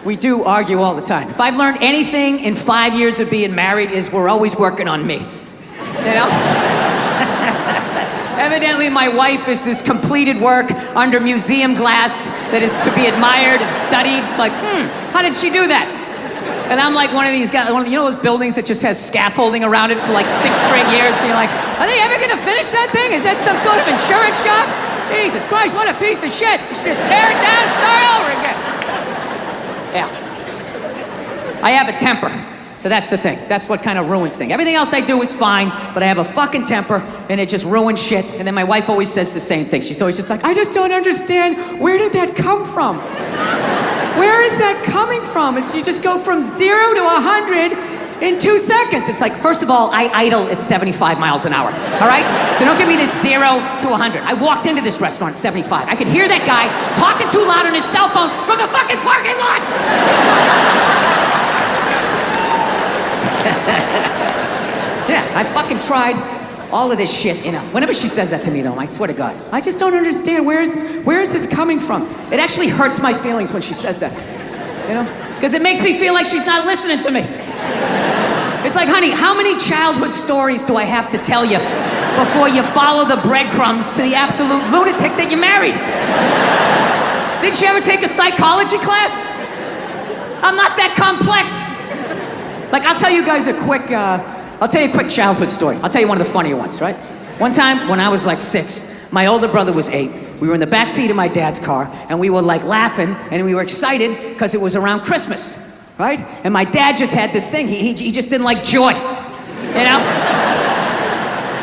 We do argue all the time. If I've learned anything in 5 years of being married is we're always working on me. You know? Evidently, my wife is this completed work under museum glass that is to be admired and studied. Like, how did she do that? And I'm like one of these guys, you know those buildings that just has scaffolding around it for like 6 straight years? So you're like, are they ever gonna finish that thing? Is that some sort of insurance job? Jesus Christ, what a piece of shit. You should just tear it down and start over again. Yeah. I have a temper. So that's the thing. That's what kind of ruins things. Everything else I do is fine, but I have a fucking temper, and it just ruins shit. And then my wife always says the same thing. She's always just like, I just don't understand. Where did that come from? Where is that coming from? It's you just go from 0 to 100 in 2 seconds. It's like, first of all, I idle at 75 miles an hour, all right? So don't give me this 0 to 100. I walked into this restaurant at 75. I could hear that guy talking too loud on his cell phone from the fucking parking lot. Yeah, I fucking tried all of this shit, you know. Whenever she says that to me, though, I swear to God, I just don't understand. Where is this coming from? It actually hurts my feelings when she says that, you know? Because it makes me feel like she's not listening to me. It's like, honey, how many childhood stories do I have to tell you before you follow the breadcrumbs to the absolute lunatic that you married? Didn't you ever take a psychology class? I'm not that complex. Like, I'll tell you guys a quick childhood story. I'll tell you one of the funnier ones, right? One time when I was like 6, my older brother was 8. We were in the back seat of my dad's car, and we were like laughing, and we were excited because it was around Christmas, right? And my dad just had this thing. He just didn't like joy, you know?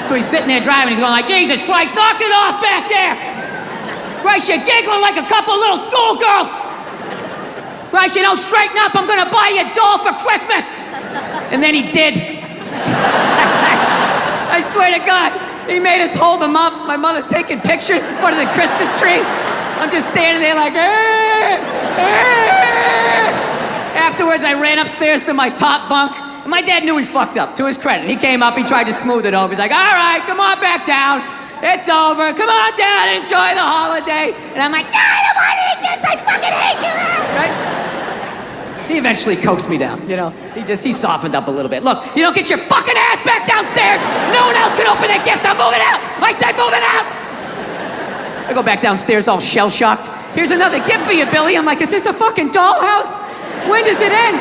So he's sitting there driving. He's going like, Jesus Christ, knock it off back there. Christ, you're giggling like a couple little schoolgirls. Christ, you don't straighten up. I'm going to buy you a doll for Christmas. And then he did. I swear to God, he made us hold him up. My mother's taking pictures in front of the Christmas tree. I'm just standing there like, Afterwards, I ran upstairs to my top bunk. And my dad knew he fucked up, to his credit. He came up, he tried to smooth it over. He's like, all right, come on back down. It's over. Come on down, enjoy the holiday. And I'm like, no, I don't want to eat this. I fucking hate you. Right? He eventually coaxed me down, you know. He softened up a little bit. Look, you don't get your fucking ass back downstairs. No one else can open that gift. I'm moving out. I said moving out. I go back downstairs all shell-shocked. Here's another gift for you, Billy. I'm like, is this a fucking dollhouse? When does it end?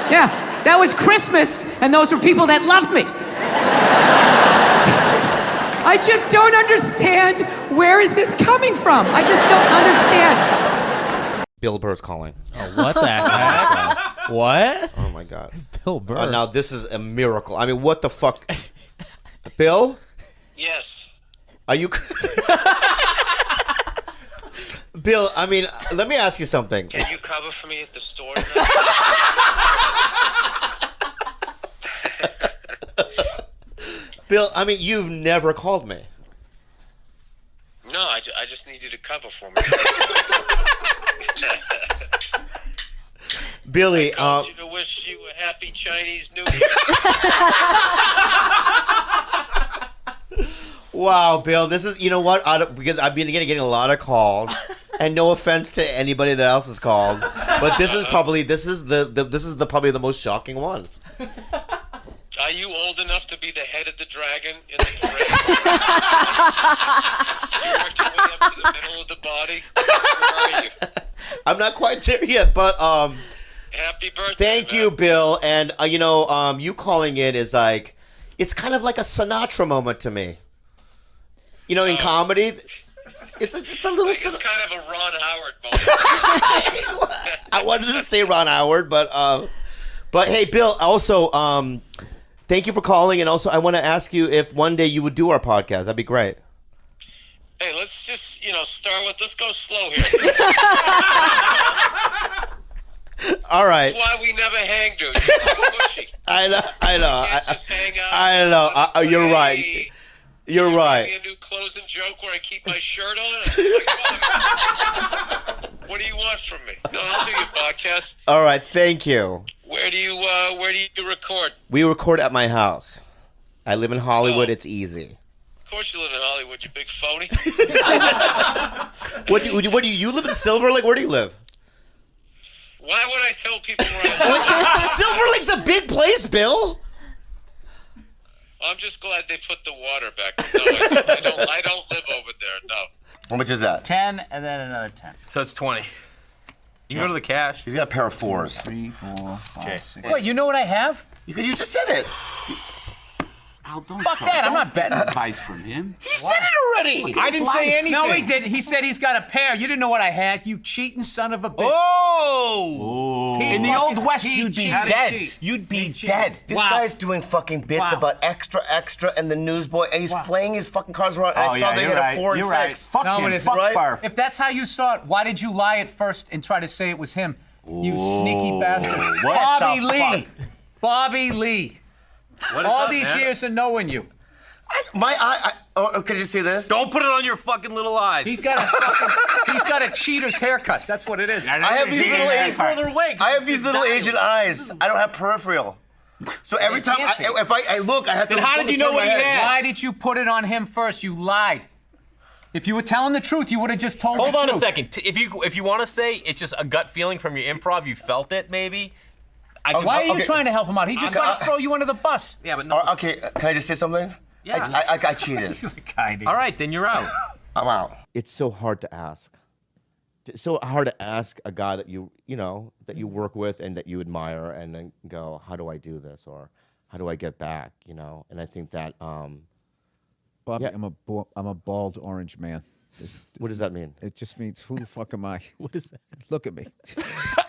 Yeah, that was Christmas, and those were people that loved me. I just don't understand. Where is this coming from? I just don't understand. Bill Burr's calling. Oh, what the heck? What? Oh, my God. Bill Burr. Now, this is a miracle. I mean, what the fuck? Bill? Yes. Are you... Bill, I mean, let me ask you something. Can you cover for me at the store? Bill, I mean, you've never called me. No, I just need you to cover for me. Billy, I called you to wish you a happy Chinese New Year. Wow, Bill, this is, you know what? Because I've been getting a lot of calls, and no offense to anybody that else has called, but this is probably the most shocking one. I Are you old enough to be the head of the dragon in the parade? You worked your way up to the middle of the body. Where are you? I'm not quite there yet, but Happy birthday. thank you, Bill. And you calling in is like, it's kind of like a Sinatra moment to me. You know, in comedy, it's a little. It's kind of a Ron Howard moment. I wanted to say Ron Howard, but hey, Bill. Also, thank you for calling, and also I want to ask you if one day you would do our podcast. That'd be great. Hey, let's just start with. Let's go slow here. All right. That's why we never hang, dude. You're too pushy. I know. Can't just hang out. I know. You're right. You're right. Give me a new closing joke where I keep my shirt on. What do you want from me? No, I'll do your podcast. All right. Thank you. Where do you record? We record at my house. I live in Hollywood. It's easy. Of course you live in Hollywood, you big phony. What do you live in Silver Lake? Where do you live? Why would I tell people where I live? Silver Lake's a big place, Bill. I'm just glad they put the water back. No, I don't live over there, no. How much is that? 10 and then another 10. So it's 20. You can go to the cash. He's got a pair of 4s. 3, 4, 5, 6. Wait, you know what I have? You just said it. Fuck that, I'm not betting. Advice from him. He said it already. I didn't say anything. No, he didn't. He said he's got a pair. You didn't know what I had. You cheating son of a bitch. Oh! He In the fucking- Old West, he you'd be cheated. dead. You'd be dead. This Wow. guy's doing fucking bits Wow. about extra and the newsboy, and he's playing his fucking cards around. And Oh, I saw yeah, they you're hit right. a 4 and You're 6. right. Fuck No, him. but if- Fuck right? Barf. If that's how you saw it, why did you lie at first and try to say it was him? You sneaky bastard. What Bobby the Lee. fuck? Bobby Lee. What is All up, these man? years of knowing you. My eye. Can you see this? Don't put it on your fucking little eyes. He's got a cheater's haircut. That's what it is. I have these little Get further away. I have these little Asian eyes. I don't have peripheral. So every time can't see. if I look, I have to. Then how did you know what he had? Why did you put it on him first? You lied. If you were telling the truth, you would have just told Hold the on a truth. second. If you want to say it's just a gut feeling from your improv, you felt it maybe. Why are you Okay. trying to help him out? He just tried to throw you under the bus. Yeah, but no. Okay, can I just say something? Yeah. I cheated. All right, then you're out. I'm out. It's so hard to ask. It's so hard to ask a guy that you work with and that you admire, and then go, how do I do this, or how do I get back? And I think that. Bobby, Yeah. I'm a bald orange man. What does that mean? It just means, who the fuck am I? What is that? Look at me.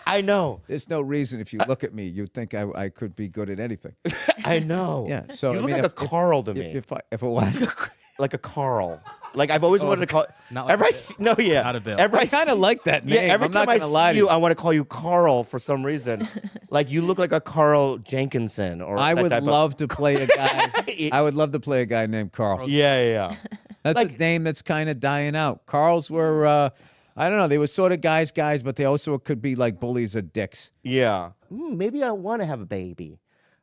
I know. There's no reason if you look at me, you'd think I could be good at anything. I know. Yeah. So You I look mean, like a Carl to me. If it was, Like a Carl. Like I've always wanted to call. Not like Ever a I Bill. see, no, yeah. Not a Bill. Ever I kind of like that name. Yeah, every I'm time not I gonna lie see to you, I want to call you Carl for some reason. Like you look like a Carl Jenkinson, or I that would type of- love to play a guy. I would love to play a guy named Carl. Yeah. That's like- a name that's kind of dying out. Carls were, I don't know, they were sort of guys, but they also could be like bullies or dicks. Yeah. Maybe I want to have a baby,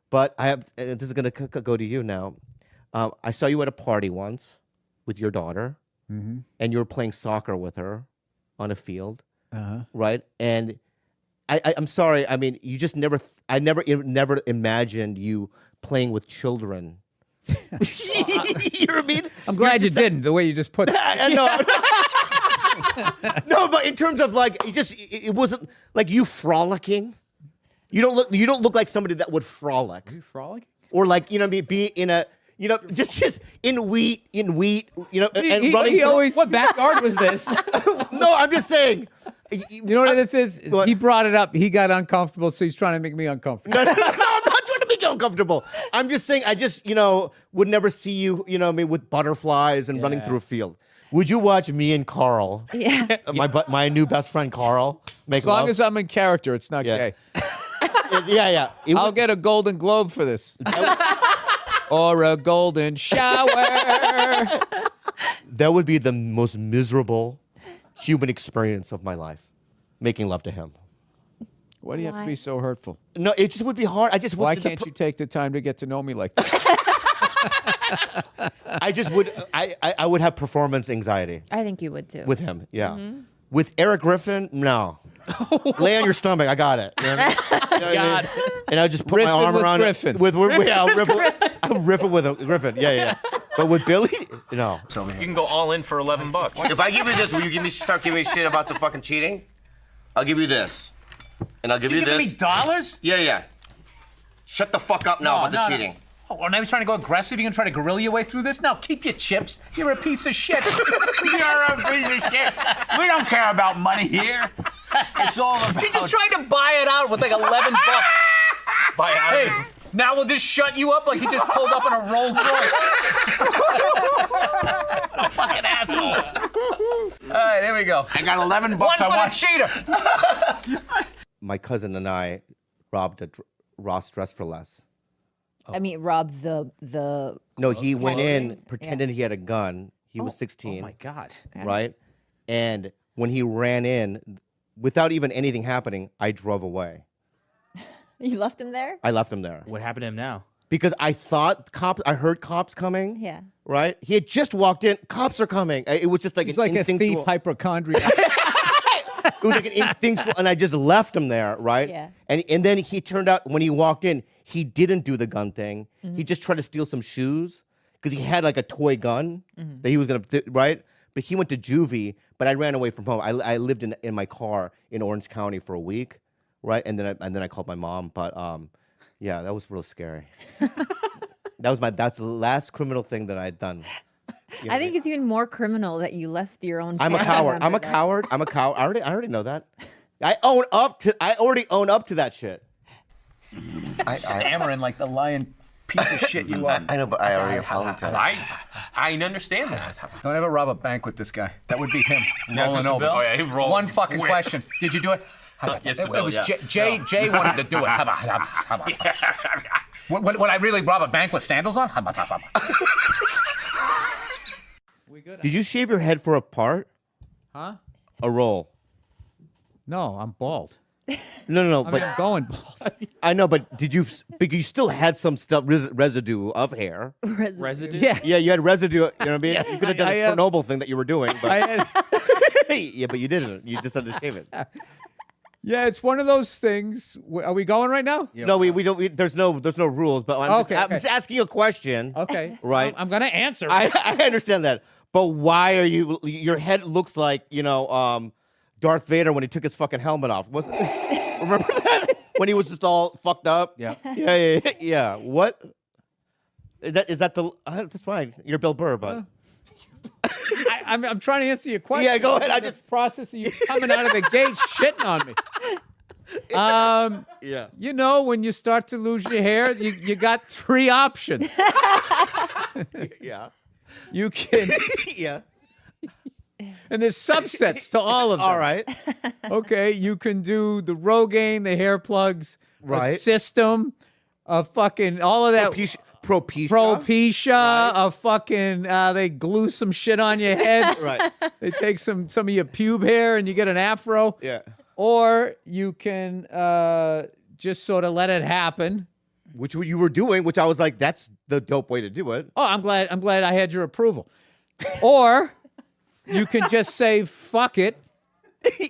but I have. This is gonna go to you now. I saw you at a party once with your daughter, and you were playing soccer with her on a field, right? And I'm sorry. I mean, you just never. I never imagined you playing with children. You know what I mean? I'm glad you didn't, the way you just put that. No, but in terms of like, it wasn't like you frolicking. You don't look like somebody that would frolic. You frolicking? Or like, you know what I mean, be in a, just in wheat, and running. He always, What backyard was this? No, I'm just saying. you know what this is? What? He brought it up. He got uncomfortable, so he's trying to make me uncomfortable. No, I'm not trying to make you uncomfortable. I'm just saying, I just, would never see you, with butterflies and running through a field. Would you watch me and Carl, my new best friend Carl, make As long love? as I'm in character, it's not gay. Yeah. I'll get a Golden Globe for this. Or a golden shower. That would be the most miserable human experience of my life, making love to him. Why do you have to be so hurtful? No, it just would be hard. Why can't you take the time to get to know me like that? I just would. I would have performance anxiety I think you would too. with him. Yeah. With Eric Griffin, no. Lay on your stomach. I got it. You know what I mean? And I just put my Riffing arm with around Griffin. it. I'll riff it with a Griffin. Yeah. But with Billy, no. You can go all in for $11. If I give you this, will you start giving me shit about the fucking cheating? I'll give you this. And I'll give you giving this. me dollars? Yeah. Shut the fuck up now about the cheating. Oh, now he's trying to go aggressive. You gonna try to guerrilla your way through this? No, keep your chips. You're a piece of shit. You're a piece of shit. We don't care about money here. It's all about. He just tried to buy it out with like $11. Buy out. Hey, now will this shut you up like he just pulled up in a Rolls Royce? Fucking asshole. All right, there we go. I got $11. One I for want. the cheater. My cousin and I robbed a Ross Dress for Less. I mean, rob the. No, he went in clothing? pretending he had a gun. He was 16. Oh my God. Right? And when he ran in, without even anything happening, I drove away. You left him there? I left him there. What happened to him now? Because I thought I heard cops coming. Yeah. Right? He had just walked in. Cops are coming. It was just like He's an like a instinctual. thief hypochondriac. It was like an instinctual, and I just left him there, right? Yeah. And then he turned out when he walked in, he didn't do the gun thing. He just tried to steal some shoes because he had like a toy gun that he was gonna, right? But he went to juvie. But I ran away from home. I lived in my car in Orange County for a week, right? And then I called my mom. But yeah, that was real scary. That's the last criminal thing that I'd done. You know I think it's even more criminal that you left your own. I'm a coward. I'm a coward. I'm a coward. I already know that. I already own up to that shit. Stammering like the lion piece of shit you are. I know, but I already apologized. I understand that. Don't ever rob a bank with this guy. That would be him rolling Mr. over. Bill? Oh, yeah, he rolled One fucking quick. question. Did you do it? Yes, it Bill, was yeah. Jay wanted to do it. How about? Would I really rob a bank with sandals on? How about? Did you shave your head for a part? Huh? A roll? No, I'm bald. No. I But mean, I'm going bald. I know, but did you? But you still had some stuff residue of hair. Residue? Yeah. Yeah, you had residue. You know what I mean? Yes, You could have done I a have- Chernobyl thing that you were doing, but I had, yeah, but you didn't. You just had to shave it. yeah, it's one of those things. Are we going right now? No, we don't. There's no rules. But I'm Okay, just asking a question. Okay. Right. I'm gonna answer. I understand that, but why are you? Your head looks like Darth Vader when he took his fucking helmet off. Remember that when he was just all fucked up? Yeah. Yeah. What? Is that the? That's fine. You're Bill Burr, but. I'm trying to answer your question. Yeah, go ahead. I I'm just process of you coming out of the gate shitting on me. Yeah. You know, when you start to lose your hair, you got three options. Yeah. You can, Yeah. and there's subsets to all of them. All right. Okay, you can do the Rogaine, the hair plugs, a Right. system, a fucking all of that. Propecia, a fucking they glue some shit on your head. Right. They take some of your pube hair and you get an afro. Yeah. Or you can just sort of let it happen. Which you were doing, which I was like, that's the dope way to do it. Oh, I'm glad I had your approval. Or you can just say fuck it.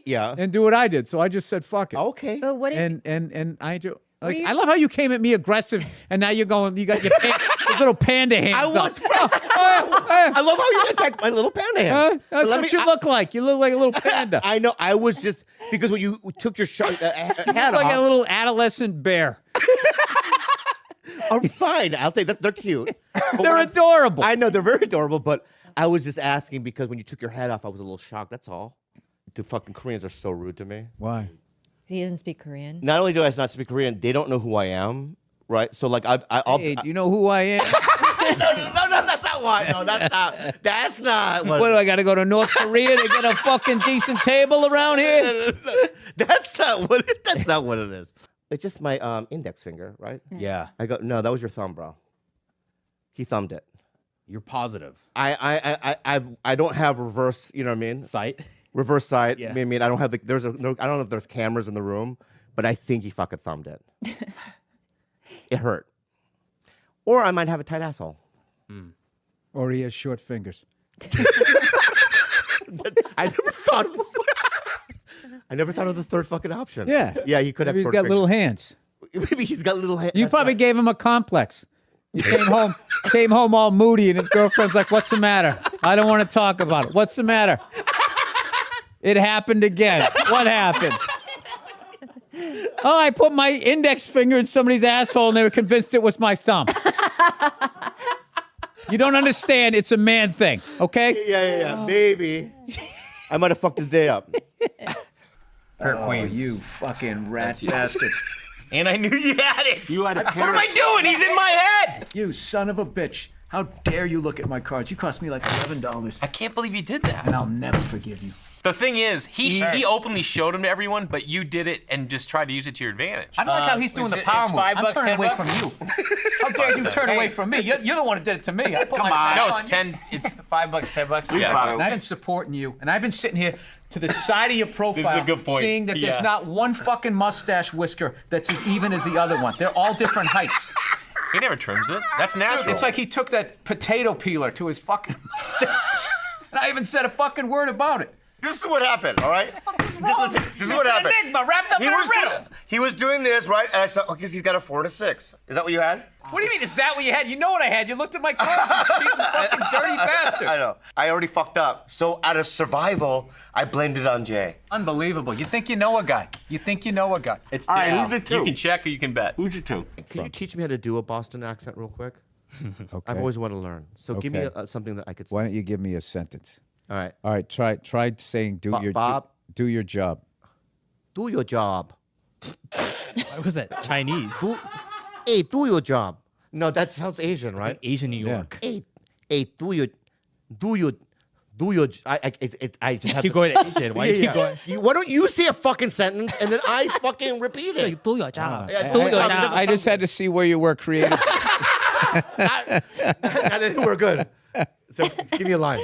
Yeah. And do what I did. So I just said fuck it. Okay. But what if? And I do. Like, do you- I love how you came at me aggressive, and now you're going. You got your those little panda hands. I was. up. I love how you attacked my little panda hand. That's Let what me- you look like. You look like a little panda. I know. I was just because when you took your hat like off. a little adolescent bear. Oh, fine. I'll take that. They're cute. But They're what I'm- adorable. I know they're very adorable, but I was just asking because when you took your hat off, I was a little shocked. That's all. The fucking Koreans are so rude to me. Why? He doesn't speak Korean. Not only do I not speak Korean, they don't know who I am. Right. So like I'll. Hey, do you know who I am? No, that's not why. No, that's not. That's not. What do I got to go to North Korea to get a fucking decent table around here? That's not what. That's not what it is. It's just my index finger, right? Yeah. I go. No, that was your thumb, bro. He thumbed it. You're positive. I don't have reverse. You know what I mean? Sight. Reverse sight. Yeah. I mean, I don't have the. There's a. No, I don't know if there's cameras in the room, but I think he fucking thumbed it. It hurt. Or I might have a tight asshole. Or he has short fingers. I never thought. I never thought of the third fucking option. Yeah. Yeah, he could have Maybe he's short got fingers. little hands. Maybe he's got little hair. You probably gave him a complex. He came home all moody, and his girlfriend's like, "What's the matter? I don't want to talk about it. What's the matter?" It happened again. What happened? Oh, I put my index finger in somebody's asshole, and they were convinced it was my thumb. You don't understand. It's a man thing, okay? Yeah. Maybe. I might have fucked his day up. Queens. You fucking rat bastard. And I knew you had it. You had a What am I doing? He's in my head. You son of a bitch. How dare you look at my cards? You cost me like $11. I can't believe you did that. And I'll never forgive you. The thing is, he openly showed him to everyone, but you did it and just tried to use it to your advantage. I don't like how he's doing the power move. I'm turning away from you. How dare you turn away from me? You're the one who did it to me. I put my back No, on it's you. 10. It's $5, $10. Yeah. And I've been supporting you, and I've been sitting here to the side of your profile, This is a good point. seeing that there's Yes. not one fucking mustache whisker that's as even as the other one. They're all different heights. He never trims it. That's natural. It's like he took that potato peeler to his fucking mustache. And I haven't said a fucking word about it. This is what happened, all right? Listen, this is what It's an happened. enigma wrapped up in a riddle. He was doing this, right? And I saw, because he's got a 4 and a 6. Is that what you had? What do you mean, is that what you had? You know what I had. You looked at my cards, you cheating fucking dirty bastard. I know. I already fucked up. So out of survival, I blamed it on Jay. Unbelievable. You think you know a guy. You think you know a guy. It's All right, two. who's the two? You can check or you can bet. Who's your two? Can you teach me how to do a Boston accent real quick? Okay. I've always wanted to learn. So give me Okay. something that I could say. Why don't you give me a sentence? All right. All right. Try saying do your Bob. do your job. Do your job. What was that? Chinese? Hey, do your job. No, that sounds Asian, right? Like Asian New York. Hey, do your. I just have Keep to going Asian. Why you keep going? Why don't you say a fucking sentence and then I fucking repeat it? Do your job. I just had to see where you were creative. And then we're good. So give me a line.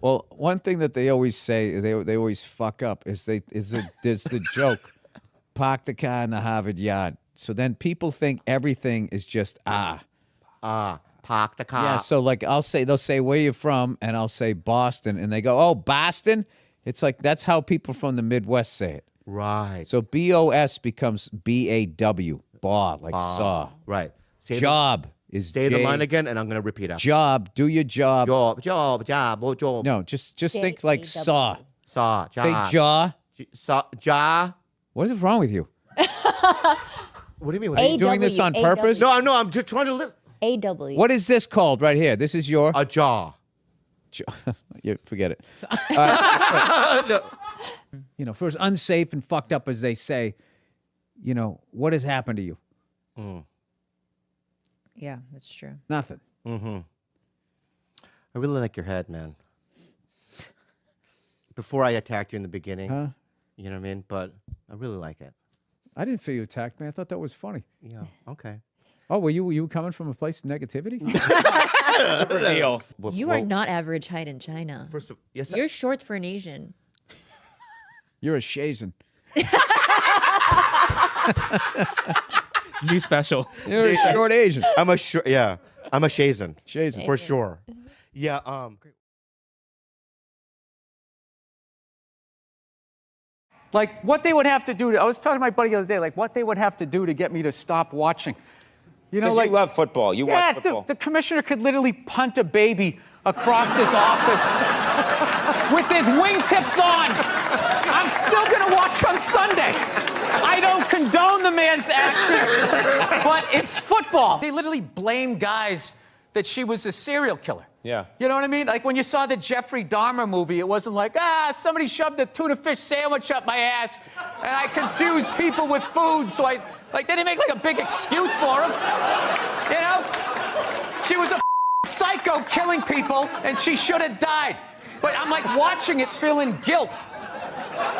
Well, one thing that they always say, they always fuck up, is there's the joke, park the car in the Harvard yard. So then people think everything is just Park the car. Yeah, so like they'll say where you from, and I'll say Boston, and they go, oh, Boston? It's like that's how people from the Midwest say it. Right. So BOS becomes BAW, baw, like saw. Right. Job is Say the J- line again, and I'm gonna repeat after. Job, do your job. Job. No, just think like saw. Saw. Say jaw. Jaw. What is wrong with you? What do you mean? Are you doing this on purpose? No, I'm just trying to listen. AW. What is this called right here? This is your a jaw. You forget it. No. You know, for as unsafe and fucked up as they say, you know, what has happened to you? Yeah, that's true. Nothing. Mm-hmm. I really like your head, man. Before I attacked you in the beginning, you know what I mean? But I really like it. I didn't feel you attacked me. I thought that was funny. Yeah. Okay. Oh, were you coming from a place of negativity? You are not average height in China. First of, yes, You're short for an Asian. You're a Shazan. New special. You're a short Asian. I'm a short. Yeah, I'm a Shazan. Shazan for sure. Yeah. Like what they would have to do. I was talking to my buddy the other day. Like what they would have to do to get me to stop watching. You know, Because like you love football. You watch football. The commissioner could literally punt a baby across his office with his wingtips on. I'm still gonna watch on Sunday. I don't condone the man's actions, but it's football. They literally blame guys that she was a serial killer. Yeah. You know what I mean? Like when you saw the Jeffrey Dahmer movie, it wasn't like, somebody shoved a tuna fish sandwich up my ass and I confused people with food. So they didn't make like a big excuse for him. You know? She was a psycho killing people and she should have died. But I'm like watching it feeling guilt.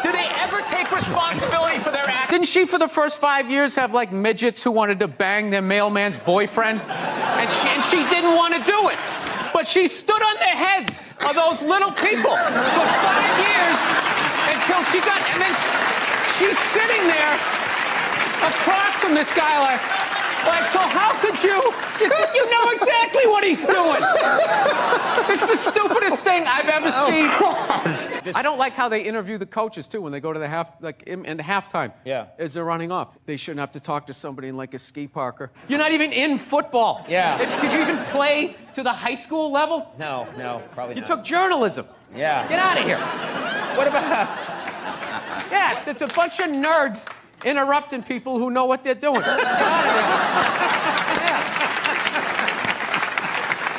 Do they ever take responsibility for their act? Didn't she, for the first 5 years, have like midgets who wanted to bang their mailman's boyfriend? And she didn't want to do it. But she stood on the heads of those little people for 5 years until she got, and then she's sitting there across from this guy like, so how could you know exactly what he's doing. It's the stupidest thing. thing I've ever seen. I don't like how they interview the coaches too when they go to the in halftime. Yeah. As they're running off, they shouldn't have to talk to somebody in like a ski parker. You're not even in football. Yeah. Did you even play to the high school level? No, probably You not. took journalism. Yeah. Get out of here. What about? Yeah, it's a bunch of nerds interrupting people who know what they're doing. Get out of here. Yeah.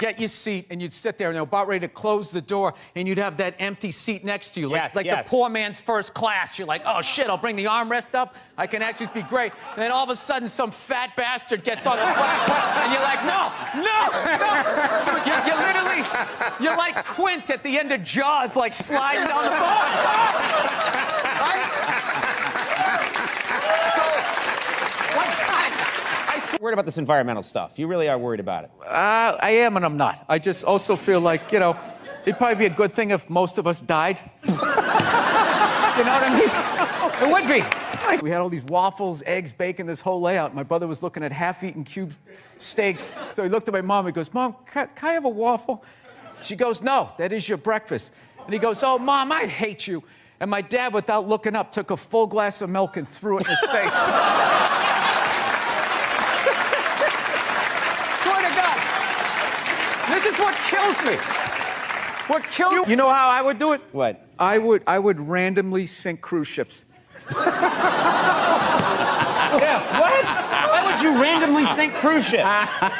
Get your seat, and you'd sit there, and they're about ready to close the door, and you'd have that empty seat next to you, like, Yes. the poor man's first class. You're like, oh shit, I'll bring the armrest up. I can actually be great. And then all of a sudden, some fat bastard gets on the platform, and you're like, no. You're literally, you're like Quint at the end of Jaws, like sliding down the floor. Right? So, one time, Worried about this environmental stuff. You really are worried about it. I am and I'm not. I just also feel like, it'd probably be a good thing if most of us died. You know what I mean? It would be. We had all these waffles, eggs, bacon, this whole layout. My brother was looking at half-eaten cube steaks. So he looked at my mom. He goes, Mom, can I have a waffle? She goes, no, that is your breakfast. And he goes, oh, Mom, I hate you. And my dad, without looking up, took a full glass of milk and threw it in his face. Swear to God. This is what kills me. What kills you? You know how I would do it? What? I would randomly sink cruise ships. Yeah. What? Why would you randomly sink cruise ship?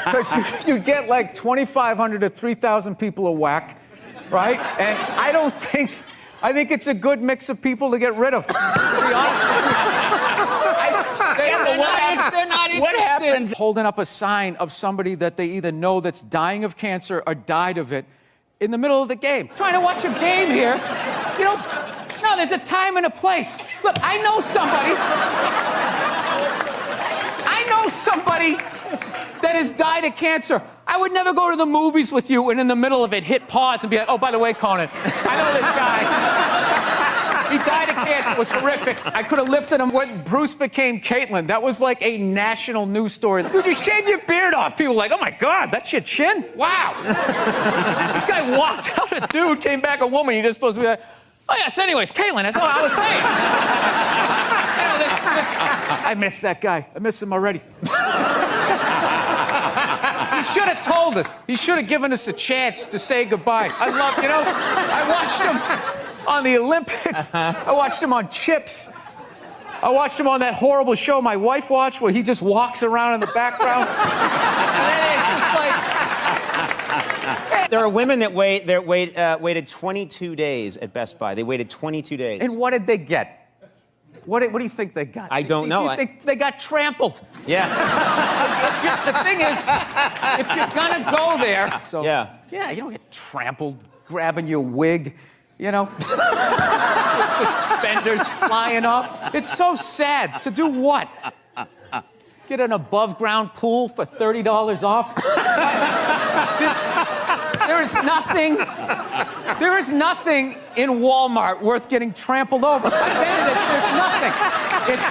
Because you get like 2,500 to 3,000 people a whack, right? And I think it's a good mix of people to get rid of. To be honest with you. They're not interested. What happens? Holding up a sign of somebody that they either know that's dying of cancer or died of it in the middle of the game. Trying to watch a game here. No, there's a time and a place. Look, I know somebody that has died of cancer. I would never go to the movies with you and in the middle of it hit pause and be like, oh, by the way, Conan, I know this guy. He died of cancer. It was horrific. I could have lifted him when Bruce became Caitlyn. That was like a national news story. Dude, you shave your beard off. People were like, oh my God, that's your chin? Wow. This guy walked out a dude, came back a woman. You're just supposed to be like, oh yes, anyways, Caitlyn, that's all I was saying. I miss that guy. I miss him already. He should have told us. He should have given us a chance to say goodbye. I watched him on the Olympics. I watched him on Chips. I watched him on that horrible show my wife watched where he just walks around in the background. There are women that waited 22 days at Best Buy. They waited 22 days. And what did they get? What do you think they got? I don't know. Do you think they got trampled? Yeah. The thing is, if you're gonna go there, Yeah, you don't get trampled grabbing your wig, suspenders flying off. It's so sad. To do what? Get an above-ground pool for $30 off? There is nothing in Walmart worth getting trampled over. There's nothing. It's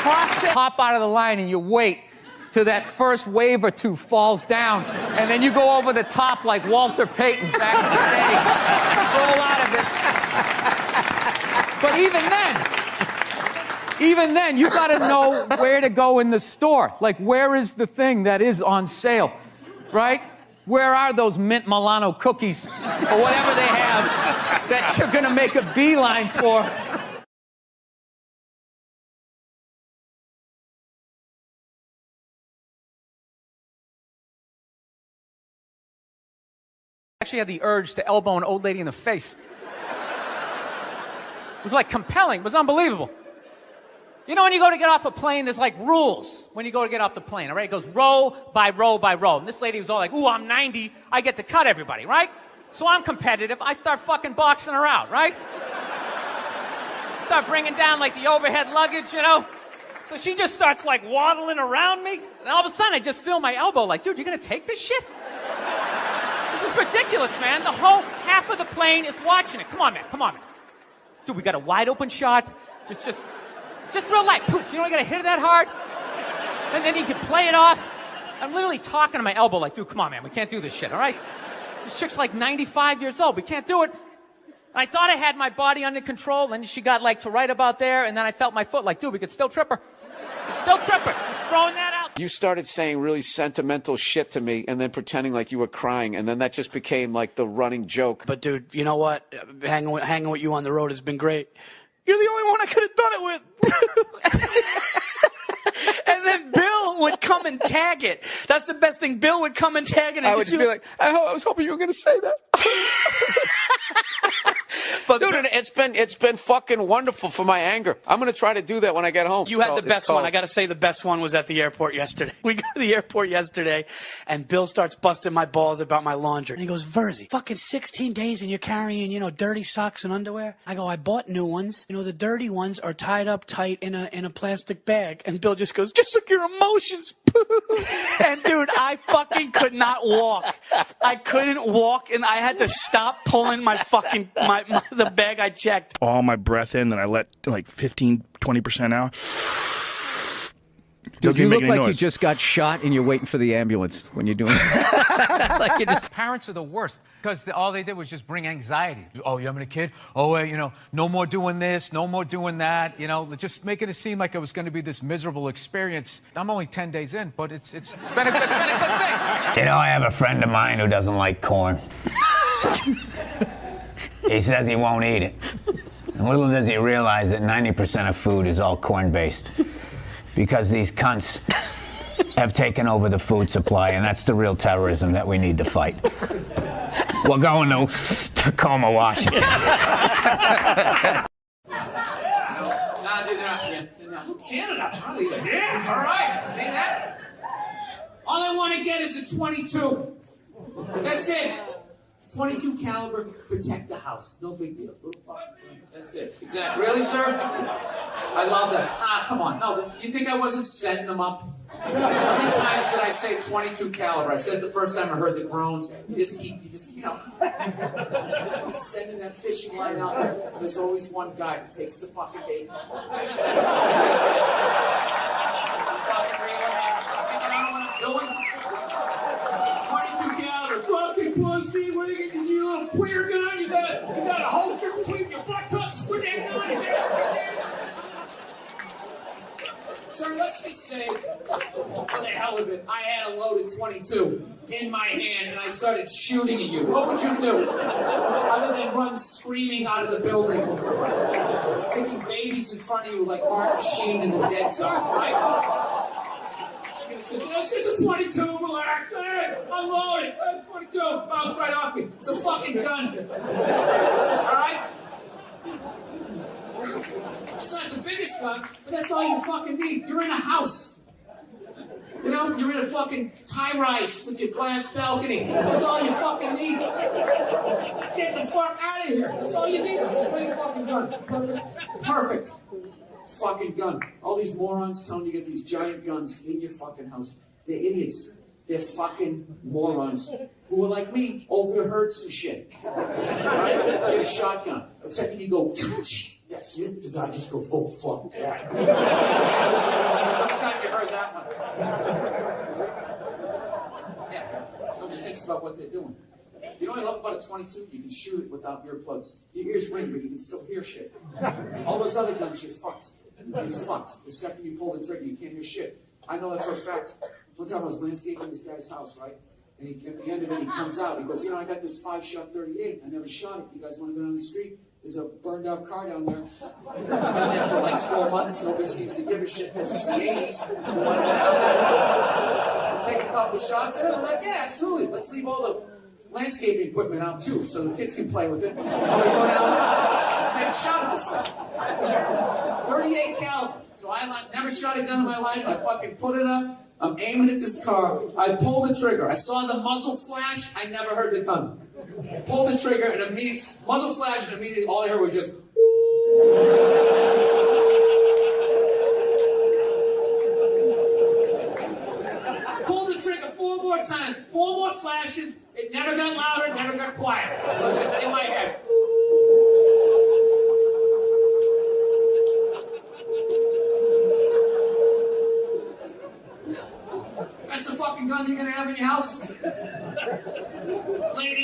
process. Hop out of the line and you wait till that first wave or two falls down, and then you go over the top like Walter Payton back in the day. Roll out of it. But even then, you gotta know where to go in the store. Like, where is the thing that is on sale, right? Where are those mint Milano cookies or whatever they have that you're gonna make a beeline for? Actually had the urge to elbow an old lady in the face. It was like compelling. It was unbelievable. You know, when you go to get off a plane, there's like rules when you go to get off the plane, all right? It goes row by row by row. And this lady was all like, ooh, I'm 90. I get to cut everybody, right? So I'm competitive. I start fucking boxing her out, right? Start bringing down like the overhead luggage, So she just starts like waddling around me. And all of a sudden I just feel my elbow like, dude, you're going to take this shit? This is ridiculous, man. The whole half of the plane is watching it. Come on, man. Dude, we got a wide open shot. Just real light. Poof. You don't got to hit it that hard. And then you can play it off. I'm literally talking to my elbow like, dude, come on, man. We can't do this shit, all right? This chick's like 95 years old. We can't do it. I thought I had my body under control, and she got like to right about there, and then I felt my foot like, dude, we could still trip her. Still trip her. Just throwing that out. You started saying really sentimental shit to me and then pretending like you were crying, and then that just became like the running joke. But dude, you know what? Hanging with you on the road has been great. You're the only one I could have done it with. And then Bill would come and tag it. That's the best thing. Bill would come and tag it. And I would just be like, I was hoping you were going to say that. But dude, it's been fucking wonderful for my anger. I'm going to try to do that when I get home. You had the best one. I got to say the best one was at the airport yesterday. We go to the airport yesterday, and Bill starts busting my balls about my laundry. And he goes, Verzi, fucking 16 days and you're carrying, dirty socks and underwear? I go, I bought new ones. The dirty ones are tied up tight in a plastic bag. And Bill just goes, just like your emotions. And dude, I fucking could not walk. I couldn't walk, and I had to stop pulling my fucking the bag I checked. All my breath in, then I let like 15, 20% out. Dude, you look like you just got shot and you're waiting for the ambulance when you're doing it. Like parents are the worst because all they did was just bring anxiety. Oh, you having a kid? Oh, no more doing this, no more doing that. Just making it seem like it was going to be this miserable experience. I'm only 10 days in, but it's been a good thing. I have a friend of mine who doesn't like corn. He says he won't eat it. And little does he realize that 90% of food is all corn-based. Because these cunts have taken over the food supply, and that's the real terrorism that we need to fight. We're going to Tacoma, Washington. Canada, yeah, all right. See that? All I want to get is a 22. That's it. 22 caliber, protect the house. No big deal. That's it. Exactly. Really, sir? I love that. Come on. No, you think I wasn't setting them up? How many times did I say 22 caliber? I said the first time I heard the groans. You just keep sending that fishing line out there. There's always one guy that takes the fucking bait. Pussy, what are you gonna do? You little queer gun? You got a holster between your buttocks with that gun? Sir, let's just say, for the hell of it, I had a loaded 22 in my hand and I started shooting at you. What would you do? Other than run screaming out of the building, sticking babies in front of you like Martin Sheen in The Dead Zone, right? It's just a 22, relax, I'm loaded, 22, bounce right off me. It's a fucking gun. Alright? It's not the biggest gun, but that's all you fucking need. You're in a house. You're in a fucking high-rise with your glass balcony. That's all you fucking need. Get the fuck out of here. That's all you need. It's a great fucking gun. It's perfect. Perfect. Fucking gun. All these morons telling you to get these giant guns in your fucking house. They're idiots. They're fucking morons who are like me, overheard some shit. Right? Get a shotgun. Except when you go, that's it. The guy just goes, oh, fuck that. How many times you heard that one? Yeah. Nobody thinks about what they're doing. You know what I love about a 22? You can shoot it without earplugs. Your ears ring, but you can still hear shit. All those other guns, you're fucked. You're fucked. The second you pull the trigger, you can't hear shit. I know that for a fact. One time I was landscaping this guy's house, right? And at the end of it, he comes out. He goes, I got this 5-shot 38. I never shot it. You guys want to go down the street? There's a burned out car down there. It's been there for like 4 months. Nobody seems to give a shit because it's the 80s. You want to get out there? Take a couple shots at it? We're like, yeah, absolutely. Let's leave all the landscaping equipment out too, so the kids can play with it. And we go down, take a shot at this thing. 38 caliber. So I never shot a gun in my life. I fucking put it up. I'm aiming at this car. I pull the trigger. I saw the muzzle flash. I never heard the gun. Pulled the trigger and immediately muzzle flash, and immediately all I heard was just. Pull the trigger 4 more times. 4 more flashes. It never got louder, never got quieter. It was just in my head. That's the fucking gun you're gonna have in your house? Late at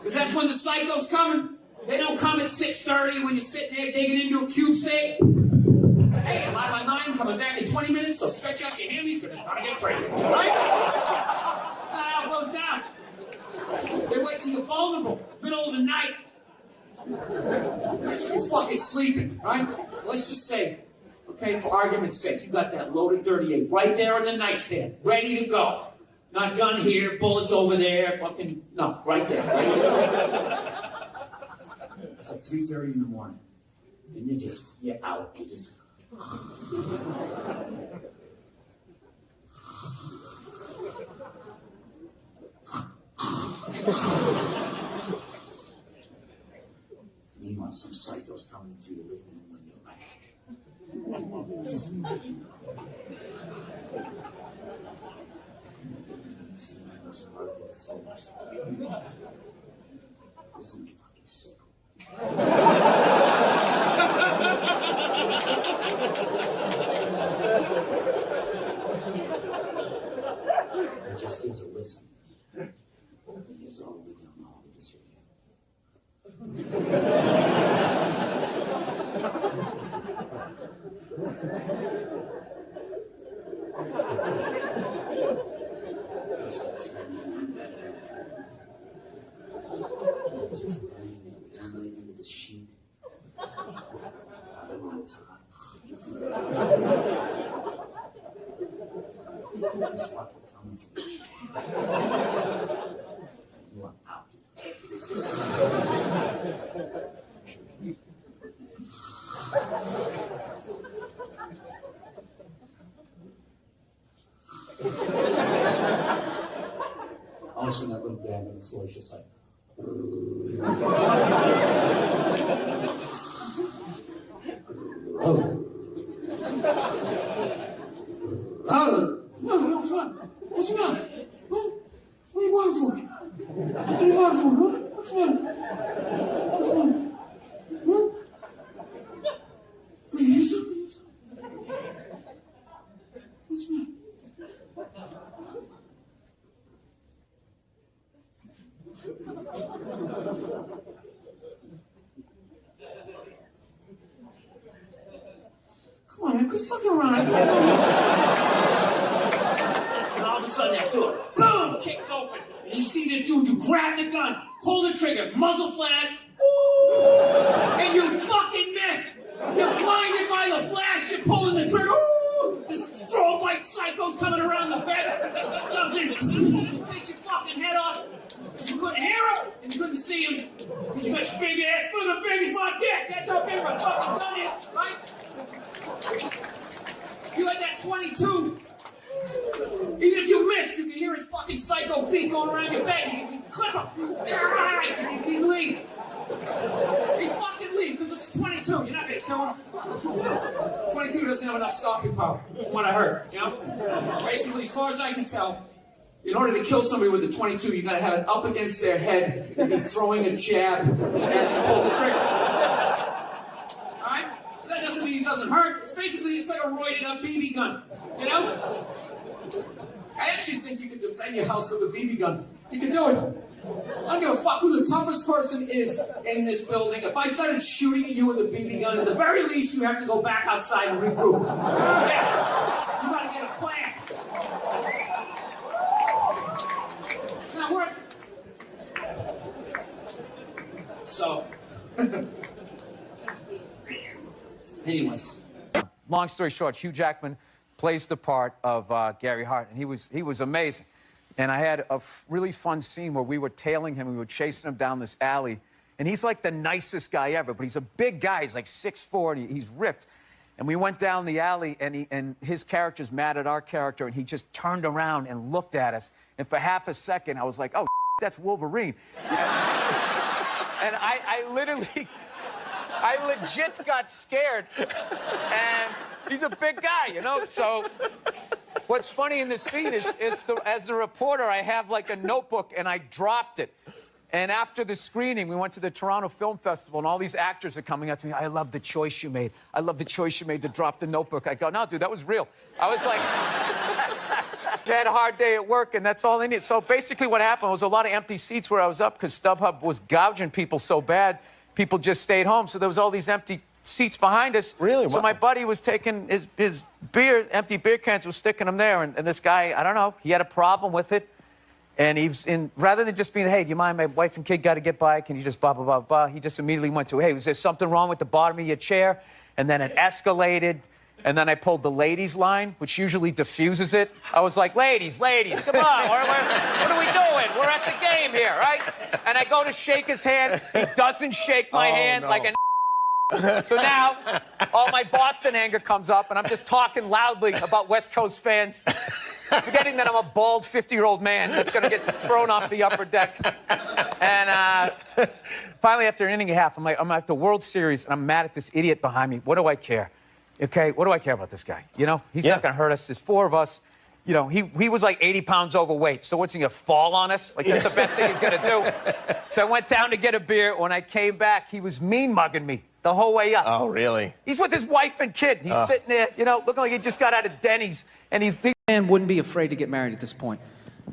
Because that's when the psycho's coming. They don't come at 6:30 when you're sitting there digging into a cube steak. Hey, I'm out of my mind, coming back in 20 minutes, so stretch out your hammies because it's going to get crazy. Right? That's not how it goes down. They wait till you're vulnerable, middle of the night. You're fucking sleeping, right? Let's just say, okay, for argument's sake, you got that loaded 38 right there on the nightstand, ready to go. Not gun here, bullets over there, fucking, no, right there. Ready to go. It's like 3:30 in the morning, and you're out. You just... Meanwhile, some psycho's coming into your living room window. It just gives a listen. Here's all we don't know. We just hear just laying there, one leg under the sheet, other on top. It's fucking coming for you. You are out. All of a sudden, that little dog on the floor is just like, What's wrong? What are you going for? What are you going for? What's wrong? What's wrong? Please. What's wrong? Come on, man, quit fucking around. And all of a sudden, that door, boom, kicks open. And you see this dude, you grab the gun, pull the trigger, muzzle flash, and you fucking miss. You're blinded by the flash, you're pulling the trigger, this strobe light psycho's coming around the bed, comes in, takes your fucking head off, because you couldn't hear him, and you couldn't see him, because you got your big ass for the big as my dick. That's how big my fucking gun is, right? You had that 22. Even if you missed, you can hear his fucking psycho feet going around your bed. You can clip him. And he'd leave. He'd fucking leave because it's 22. You're not going to kill him. 22 doesn't have enough stopping power, from what I heard, you know? Basically, as far as I can tell, in order to kill somebody with the 22, you got to have it up against their head and be throwing a jab as you pull the trigger. Alright? That doesn't mean it doesn't hurt. It's like a roided up BB gun, you know? I actually think you could defend your house with a BB gun. You can do it. I don't give a fuck who the toughest person is in this building. If I started shooting at you with a BB gun, at the very least, you have to go back outside and regroup. Yeah. You gotta get a plan. It's not worth it. So, anyways. Long story short, Hugh Jackman plays the part of Gary Hart, and he was amazing. And I had a really fun scene where we were tailing him, we were chasing him down this alley, and he's like the nicest guy ever, but he's a big guy, he's like 6'4", and he's ripped. And we went down the alley, and his character's mad at our character, and he just turned around and looked at us, and for half a second, I was like, oh, that's Wolverine. And I legit got scared, and he's a big guy, you know? So what's funny in this scene is as the reporter, I have like a notebook, and I dropped it. And after the screening, we went to the Toronto Film Festival, and all these actors are coming up to me. I love the choice you made. I love the choice you made to drop the notebook. I go, no, dude, that was real. I was like... had a hard day at work, and that's all they need. So basically what happened was a lot of empty seats where I was up because StubHub was gouging people so bad, people just stayed home. So there was all these empty seats behind us. Really? So my buddy was taking his beer, empty beer cans, was sticking them there. And this guy, I don't know, he had a problem with it. And he was rather than just being, hey, do you mind, my wife and kid got to get by, can you just blah, blah, blah, blah, he just immediately went to, hey, was there something wrong with the bottom of your chair? And then it escalated. And then I pulled the ladies line, which usually diffuses it. I was like, ladies, come on, what are we doing? We're at the game here, right? And I go to shake his hand. He doesn't shake my hand like a So now, all my Boston anger comes up, and I'm just talking loudly about West Coast fans, forgetting that I'm a bald 50-year-old man that's going to get thrown off the upper deck. And finally, after an inning and a half, I'm at the World Series, and I'm mad at this idiot behind me. What do I care? Okay, what do I care about this guy? You know, he's not going to hurt us. There's 4 of us. You know, he was like 80 pounds overweight, so what's he going to fall on us? Like, that's the best thing he's going to do. So I went down to get a beer. When I came back, he was mean-mugging me the whole way up. Oh, really? He's with his wife and kid. He's sitting there, you know, looking like he just got out of Denny's, and he's... The man wouldn't be afraid to get married at this point.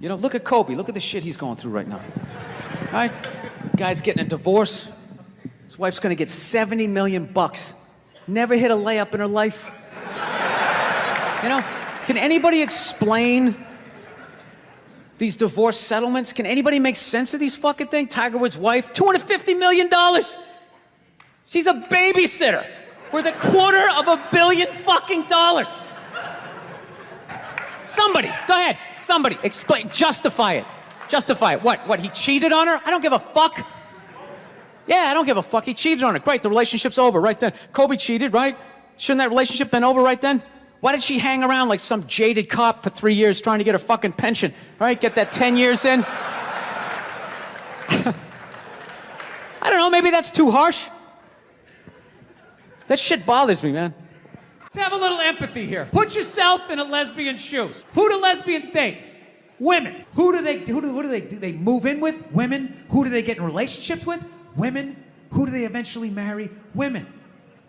You know, look at Kobe. Look at the shit he's going through right now. All right? Guy's getting a divorce. His wife's going to get $70 million. Never hit a layup in her life. You know? Can anybody explain these divorce settlements? Can anybody make sense of these fucking things? Tiger Woods' wife, $250 million. She's a babysitter worth $250 million fucking dollars. Somebody, go ahead. Somebody, explain, justify it. Justify it. What, he cheated on her? I don't give a fuck. Yeah, I don't give a fuck. He cheated on her. Great, the relationship's over right then. Kobe cheated, right? Shouldn't that relationship been over right then? Why did she hang around like some jaded cop for 3 years trying to get her fucking pension? All right, get that 10 years in. I don't know, maybe that's too harsh. That shit bothers me, man. Let's have a little empathy here. Put yourself in a lesbian's shoes. Who do lesbians date? Women. Who do they move in with? Women. Who do they get in relationships with? Women. Who do they eventually marry? Women.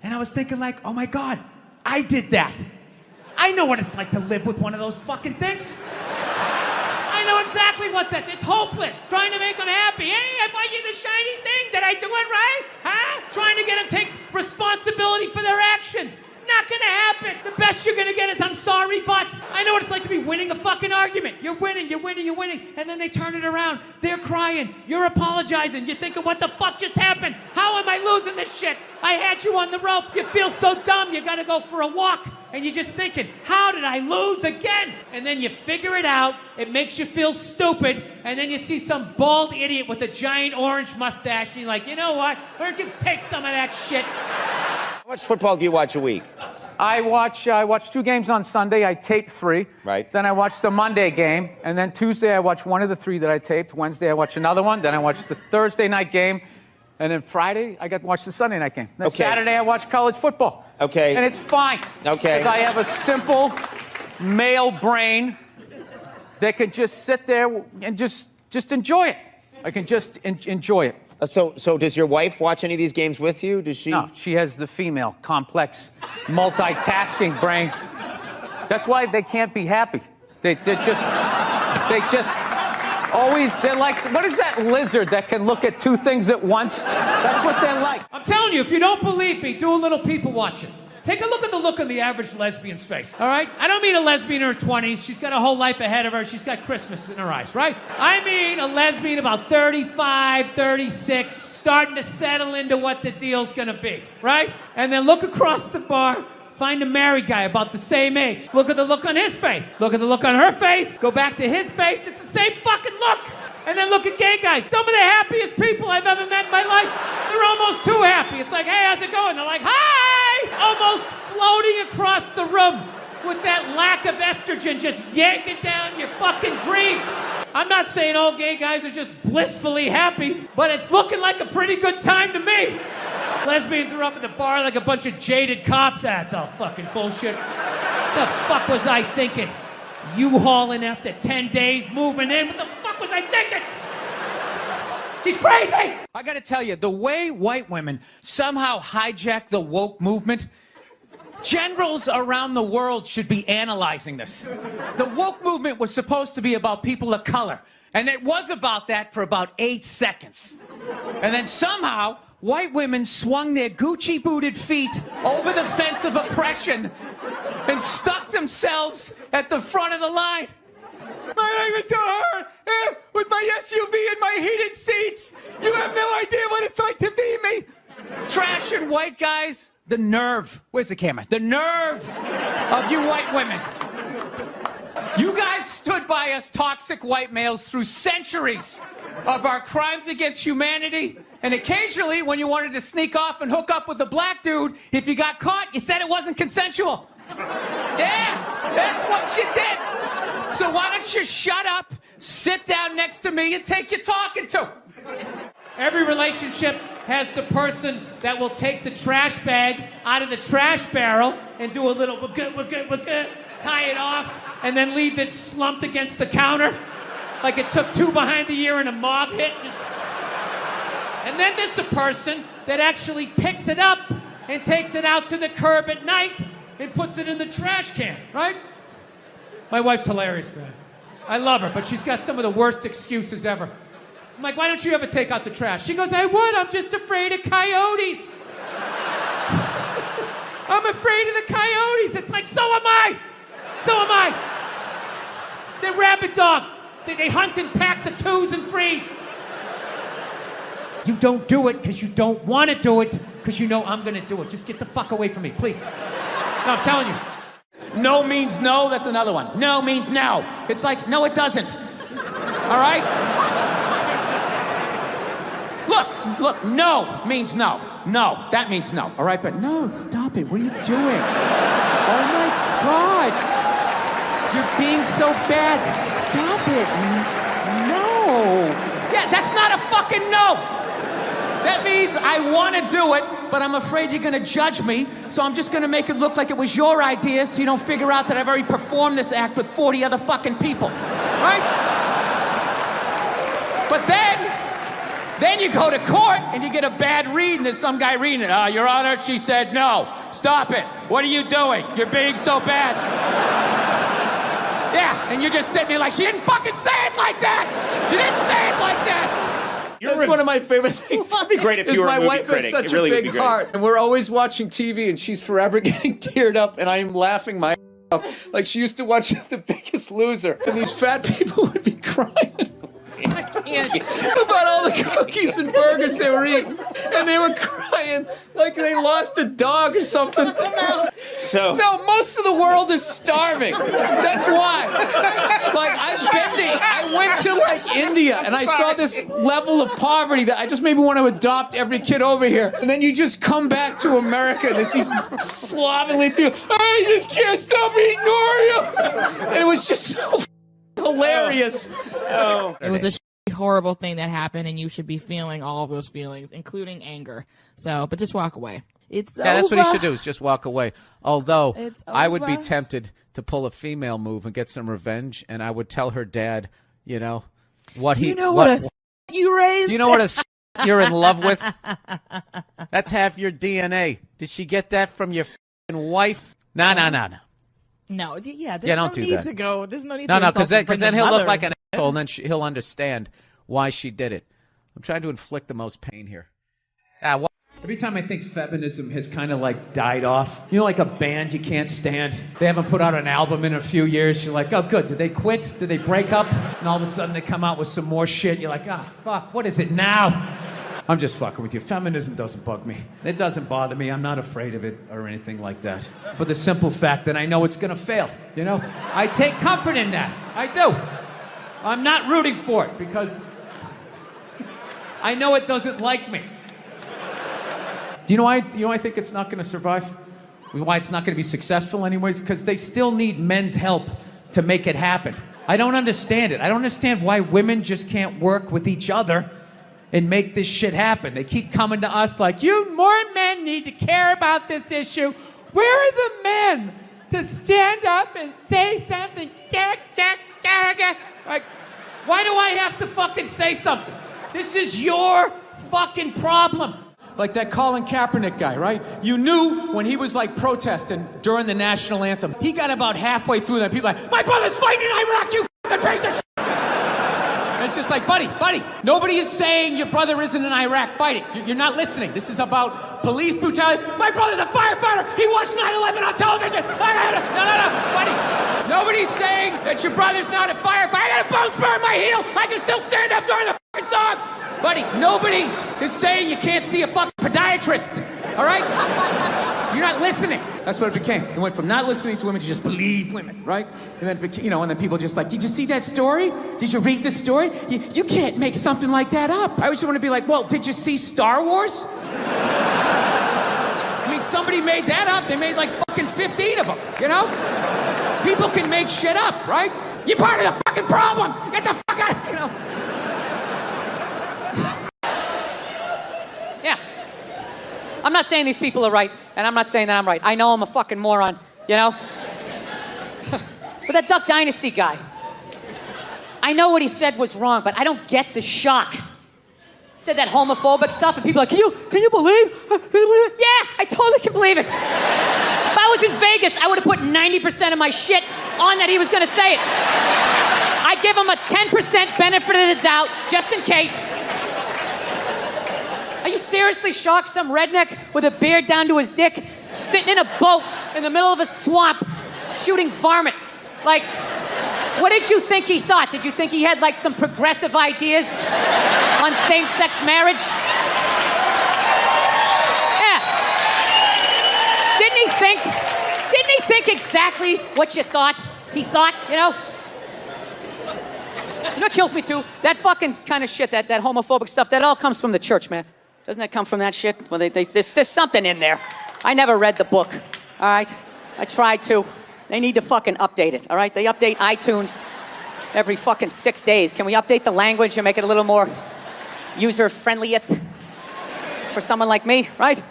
And I was thinking like, oh my God, I did that. I know what it's like to live with one of those fucking things. I know exactly what that is. It's hopeless. Trying to make them happy. Hey, I bought you the shiny thing. Did I do it right? Huh? Trying to get them to take responsibility for their actions. Not gonna happen. The best you're gonna get is I'm sorry, but I know what it's like to be winning a fucking argument. You're winning, and then they turn it around. They're crying. You're apologizing. You're thinking, what the fuck just happened? How am I losing this shit? I had you on the ropes. You feel so dumb. You gotta go for a walk. And you're just thinking, how did I lose again? And then you figure it out. It makes you feel stupid. And then you see some bald idiot with a giant orange mustache. And you're like, you know what? Why don't you take some of that shit? How much football do you watch a week? I watch 2 games on Sunday. I tape 3. Right. Then I watch the Monday game. And then Tuesday, I watch one of the 3 that I taped. Wednesday, I watch another one. Then I watch the Thursday night game. And then Friday, I got to watch the Sunday night game. Then Saturday, I watch college football. Okay. And it's fine. Okay. Because I have a simple male brain that can just sit there and just enjoy it. I can just enjoy it. So does your wife watch any of these games with you? Does she? No, she has the female, complex, multitasking brain. That's why they can't be happy. They just always, they're like, what is that lizard that can look at 2 things at once? That's what they're like. I'm telling you, if you don't believe me, do a little people watching. Take a look at the look on the average lesbian's face, all right? I don't mean a lesbian in her 20s. She's got a whole life ahead of her. She's got Christmas in her eyes, right? I mean a lesbian about 35, 36, starting to settle into what the deal's gonna be, right? And then look across the bar, find a married guy about the same age. Look at the look on his face. Look at the look on her face. Go back to his face. It's the same fucking look. And then look at gay guys. Some of the happiest people I've ever met in my life. They're almost too happy. It's like, hey, how's it going? They're like, hi! Almost floating across the room with that lack of estrogen just yanking down your fucking dreams. I'm not saying all gay guys are just blissfully happy, but it's looking like a pretty good time to me. Lesbians are up at the bar like a bunch of jaded cops. That's all fucking bullshit. The fuck was I thinking? U-hauling after 10 days, moving in. What the fuck was I thinking? She's crazy! I gotta tell you, the way white women somehow hijack the woke movement, Generals around the world should be analyzing this. The woke movement was supposed to be about people of color, and it was about that for about 8 seconds. And then somehow, white women swung their Gucci-booted feet over the fence of oppression and stuck themselves at the front of the line. My leg is so hard with my SUV and my heated seats. You have no idea what it's like to be me. Trash and white guys, the nerve. Where's the camera? The nerve of you white women. You guys stood by us toxic white males through centuries of our crimes against humanity. And occasionally, when you wanted to sneak off and hook up with a black dude, if you got caught, you said it wasn't consensual. Yeah, that's what you did. So why don't you shut up, sit down next to me, and take your talking to? Every relationship has the person that will take the trash bag out of the trash barrel and do a little, we're good, tie it off, and then leave it slumped against the counter like it took 2 behind the ear and a mob hit. And then there's the person that actually picks it up and takes it out to the curb at night and puts it in the trash can, right? My wife's hilarious, man. I love her, but she's got some of the worst excuses ever. I'm like, why don't you ever take out the trash? She goes, I would, I'm just afraid of coyotes. I'm afraid of the coyotes. It's like, so am I. So am I. They're rabid dogs. They hunt in packs of 2s and 3s. You don't do it because you don't want to do it because you know I'm going to do it. Just get the fuck away from me, please. No, I'm telling you. No means no, that's another one. No means no. It's like, no, it doesn't. All right? Look, no means no. No, that means no. All right, but no, stop it. What are you doing? Oh my God. You're being so bad. Stop it. No. Yeah, that's not a fucking no. That means I want to do it, but I'm afraid you're going to judge me, so I'm just going to make it look like it was your idea so you don't figure out that I've already performed this act with 40 other fucking people. Right? But then you go to court and you get a bad read and there's some guy reading it. Your Honor, she said no. Stop it. What are you doing? You're being so bad. Yeah, and you're just sitting there like, she didn't fucking say it like that. She didn't say it like that. That's one of my favorite things. It'd be great if you were a my movie wife critic. has such It really a would big be great. heart, and we're always watching TV, and she's forever getting teared up, and I'm laughing my off. Like she used to watch The Biggest Loser, and these fat people would be crying about all the cookies and burgers they were eating, and they were crying like they lost a dog or something. So no, most of the world is starving. That's why. Like I went to like India and I saw this level of poverty that I just maybe want to adopt every kid over here. And then you just come back to America and there's these slovenly people. I just can't stop eating Oreos. And it was just so hilarious. It was a horrible thing that happened, and you should be feeling all of those feelings, including anger. So, but just walk away. It's Yeah, that's what he over. should do, is just walk away. Although, It's I would be over. tempted to pull a female move and get some revenge, and I would tell her dad, you know, what he... You know what a you raised? Do you know what a you're in love with? That's half your DNA. Did she get that from your wife? No. No, yeah, there's Yeah, no don't do need that. to go. There's no need No, to because insult then the he'll look mother like an and- asshole, and then he'll understand why she did it. I'm trying to inflict the most pain here. Every time I think feminism has kind of like died off, you know, like a band you can't stand. They haven't put out an album in a few years. You're like, oh, good. Did they quit? Did they break up? And all of a sudden they come out with some more shit. You're like, ah, fuck, what is it now? I'm just fucking with you. Feminism doesn't bug me. It doesn't bother me. I'm not afraid of it or anything like that. For the simple fact that I know it's gonna fail, you know? I take comfort in that. I do. I'm not rooting for it because I know it doesn't like me. Do you know why I think it's not gonna survive? Why it's not gonna be successful anyways? Because they still need men's help to make it happen. I don't understand it. I don't understand why women just can't work with each other and make this shit happen. They keep coming to us like, more men need to care about this issue. Where are the men to stand up and say something? Like, why do I have to fucking say something? This is your fucking problem. Like that Colin Kaepernick guy, right? You knew when he was like protesting during the national anthem. He got about halfway through that. People like, my brother's fighting in Iraq, you fucking piece of shit. It's just like, buddy, nobody is saying your brother isn't in Iraq fighting. You're not listening. This is about police brutality. My brother's a firefighter. He watched 9/11 on television. No, buddy. Nobody's saying that your brother's not a firefighter. I got a bone spur in my heel. I can still stand up during the fucking song. Buddy, nobody is saying you can't see a fucking podiatrist. All right? You're not listening. That's what it became. It went from not listening to women to just believe women, right? And then, and then people just like, did you see that story? Did you read the story? You can't make something like that up. I always want to be like, well, did you see Star Wars? I mean, somebody made that up. They made like fucking 15 of them, you know? People can make shit up, right? You're part of the fucking problem. Get the fuck out, you know? Yeah. I'm not saying these people are right, and I'm not saying that I'm right. I know I'm a fucking moron, you know? But that Duck Dynasty guy, I know what he said was wrong, but I don't get the shock. He said that homophobic stuff, and people are like, can you believe? Yeah, I totally can believe it. If I was in Vegas, I would have put 90% of my shit on that he was gonna say it. I'd give him a 10% benefit of the doubt, just in case. Are you seriously shocked? Some redneck with a beard down to his dick, sitting in a boat in the middle of a swamp, shooting varmints. Like, what did you think he thought? Did you think he had like some progressive ideas on same-sex marriage? Yeah. Didn't he think exactly what you thought he thought, you know? You know what kills me too? That fucking kind of shit, that homophobic stuff, that all comes from the church, man. Doesn't that come from that shit? Well, there's something in there. I never read the book, all right? I tried to. They need to fucking update it, all right? They update iTunes every fucking 6 days. Can we update the language and make it a little more user-friendly for someone like me, right?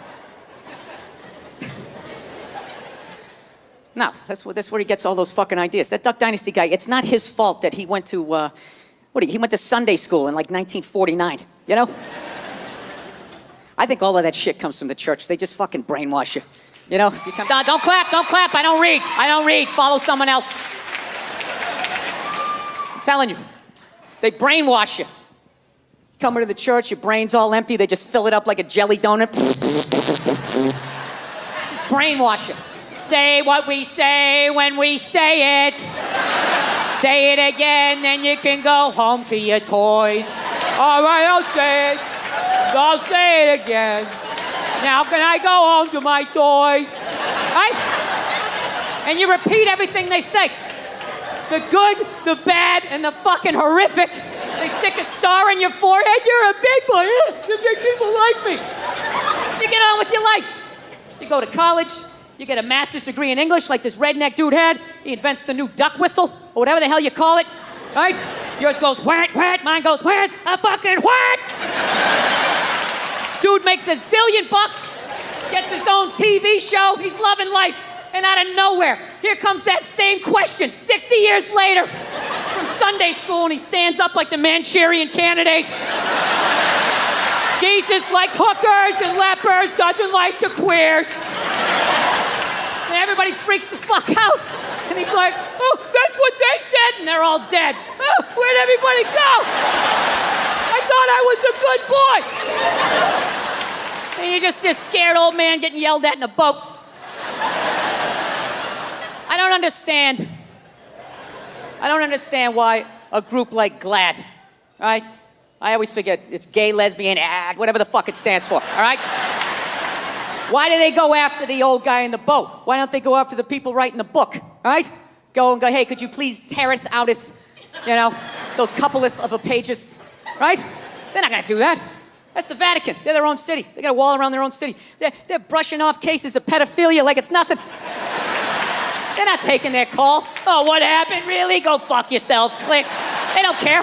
No, that's where he gets all those fucking ideas. That Duck Dynasty guy, it's not his fault that he went to, he went to Sunday school in like 1949, you know? I think all of that shit comes from the church. They just fucking brainwash you. You know? You come down, don't clap. I don't read. Follow someone else. I'm telling you. They brainwash you. Come into the church, your brain's all empty. They just fill it up like a jelly donut. Just brainwash you. Say what we say when we say it. Say it again, then you can go home to your toys. All right, I'll say it. I'll say it again. Now can I go home to my toys? Right? And you repeat everything they say. The good, the bad, and the fucking horrific. They stick a star in your forehead. You're a big boy. The big people like me. You get on with your life. You go to college. You get a master's degree in English like this redneck dude had. He invents the new duck whistle, or whatever the hell you call it. Right? Yours goes whack, whack. Mine goes whack, a fucking whack. Dude makes $1 zillion, gets his own TV show. He's loving life. And out of nowhere, here comes that same question 60 years later from Sunday school, and he stands up like the Manchurian Candidate. Jesus likes hookers and lepers, doesn't like the queers. And everybody freaks the fuck out. And he's like, oh, that's what they said, and they're all dead. Oh, where'd everybody go? I thought I was a good boy. And you're just this scared old man getting yelled at in a boat. I don't understand why a group like GLAAD, right? I always forget, it's gay, lesbian, whatever the fuck it stands for, all right? Why do they go after the old guy in the boat? Why don't they go after the people writing the book, all right? Go, hey, could you please teareth outeth, those coupleth of a pages, right? They're not gonna do that. That's the Vatican. They're their own city. They got a wall around their own city. They're brushing off cases of pedophilia like it's nothing. They're not taking their call. Oh, what happened? Really? Go fuck yourself. Click. They don't care.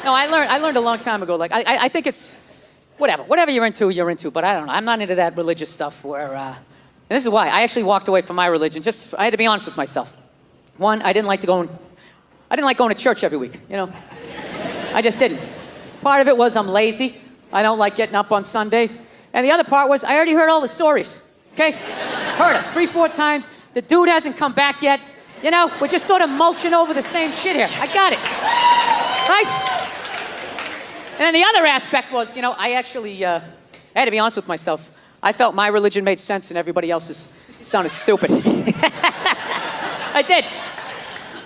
No, I learned a long time ago. Like, I think it's whatever you're into. But I don't know. I'm not into that religious stuff where. And this is why I actually walked away from my religion. I had to be honest with myself. One, I didn't like going to church every week. I just didn't. Part of it was I'm lazy. I don't like getting up on Sundays. And the other part was I already heard all the stories. Okay? Heard them 3-4 times. The dude hasn't come back yet. You know, we're just sort of mulching over the same shit here. I got it. Right? And then the other aspect was, you know, I actually, I had to be honest with myself. I felt my religion made sense and everybody else's sounded stupid. I did.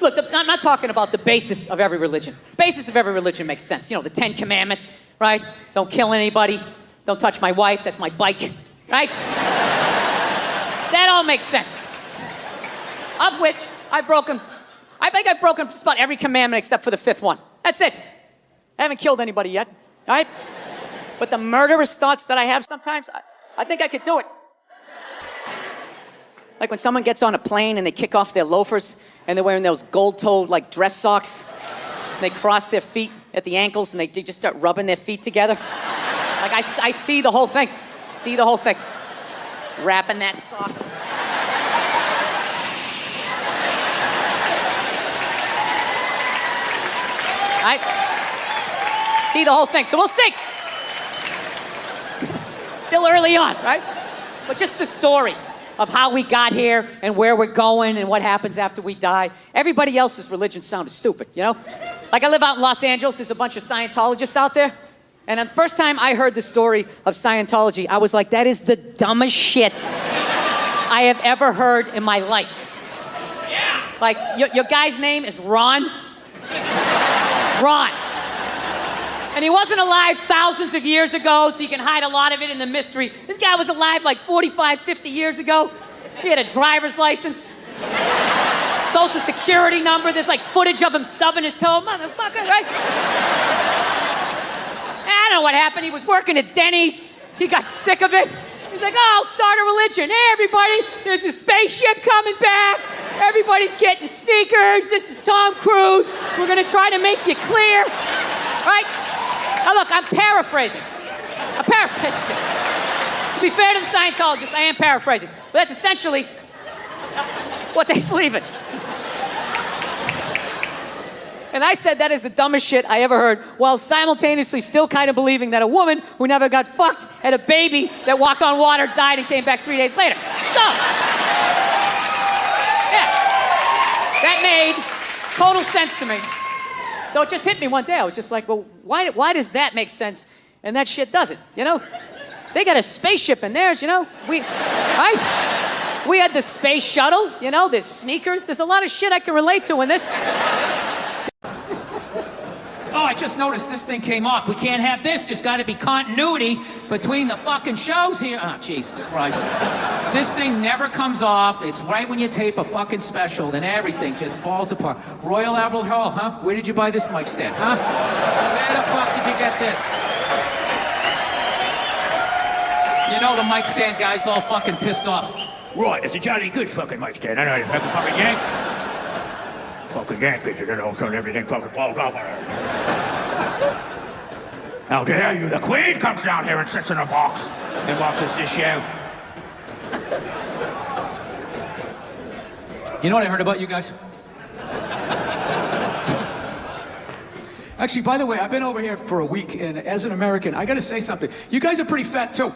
Look, I'm not talking about the basis of every religion. The basis of every religion makes sense. You know, the 10 Commandments, right? Don't kill anybody. Don't touch my wife. That's my bike, right? That all makes sense. Of which I think I've broken just about every commandment except for the 5th one. That's it. I haven't killed anybody yet, all right? But the murderous thoughts that I have sometimes, I think I could do it. Like when someone gets on a plane and they kick off their loafers and they're wearing those gold-toed like dress socks. And they cross their feet at the ankles and they just start rubbing their feet together. Like I see the whole thing. See the whole thing. Wrapping that sock. Right? See the whole thing. So we'll see. Still early on, right? But just the stories of how we got here and where we're going and what happens after we die. Everybody else's religion sounded stupid, you know? Like I live out in Los Angeles, there's a bunch of Scientologists out there. And the first time I heard the story of Scientology, I was like, that is the dumbest shit I have ever heard in my life. Yeah. Like, your guy's name is Ron. Ron. And he wasn't alive thousands of years ago, so you can hide a lot of it in the mystery. This guy was alive like 45, 50 years ago. He had a driver's license, social security number. There's like footage of him stubbing his toe. Motherfucker, right? I don't know what happened. He was working at Denny's. He got sick of it. He's like, oh, I'll start a religion. Hey, everybody, there's a spaceship coming back. Everybody's getting sneakers. This is Tom Cruise. We're going to try to make you clear. Right? Now, look, I'm paraphrasing. I'm paraphrasing. To be fair to the Scientologists, I am paraphrasing. But that's essentially what they believe in. And I said that is the dumbest shit I ever heard, while simultaneously still kind of believing that a woman who never got fucked had a baby that walked on water, died, and came back 3 days later. So, yeah. That made total sense to me. So it just hit me one day. I was just like, well, why does that make sense and that shit doesn't, you know? They got a spaceship in theirs, you know? Right? We had the space shuttle, you know? There's sneakers. There's a lot of shit I can relate to in this. Oh, I just noticed this thing came off. We can't have this. There's got to be continuity between the fucking shows here. Oh, Jesus Christ. This thing never comes off. It's right when you tape a fucking special, then everything just falls apart. Royal Albert Hall, huh? Where did you buy this mic stand, huh? Where the fuck did you get this? You know the mic stand guy's all fucking pissed off. Right, it's a jolly good fucking mic stand. I know it's fucking yank. Fucking yank it, and then all of a sudden everything fucking falls off. How dare you? The Queen comes down here and sits in a box and watches this show. You know what I heard about you guys? Actually, by the way, I've been over here for a week, and as an American, I gotta say something. You guys are pretty fat, too.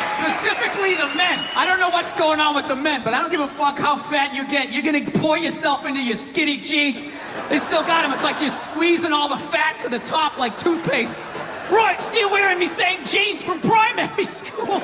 Specifically the men. I don't know what's going on with the men, but I don't give a fuck how fat you get. You're gonna pour yourself into your skinny jeans. They still got them. It's like you're squeezing all the fat to the top like toothpaste. Right, still wearing me same jeans from primary school.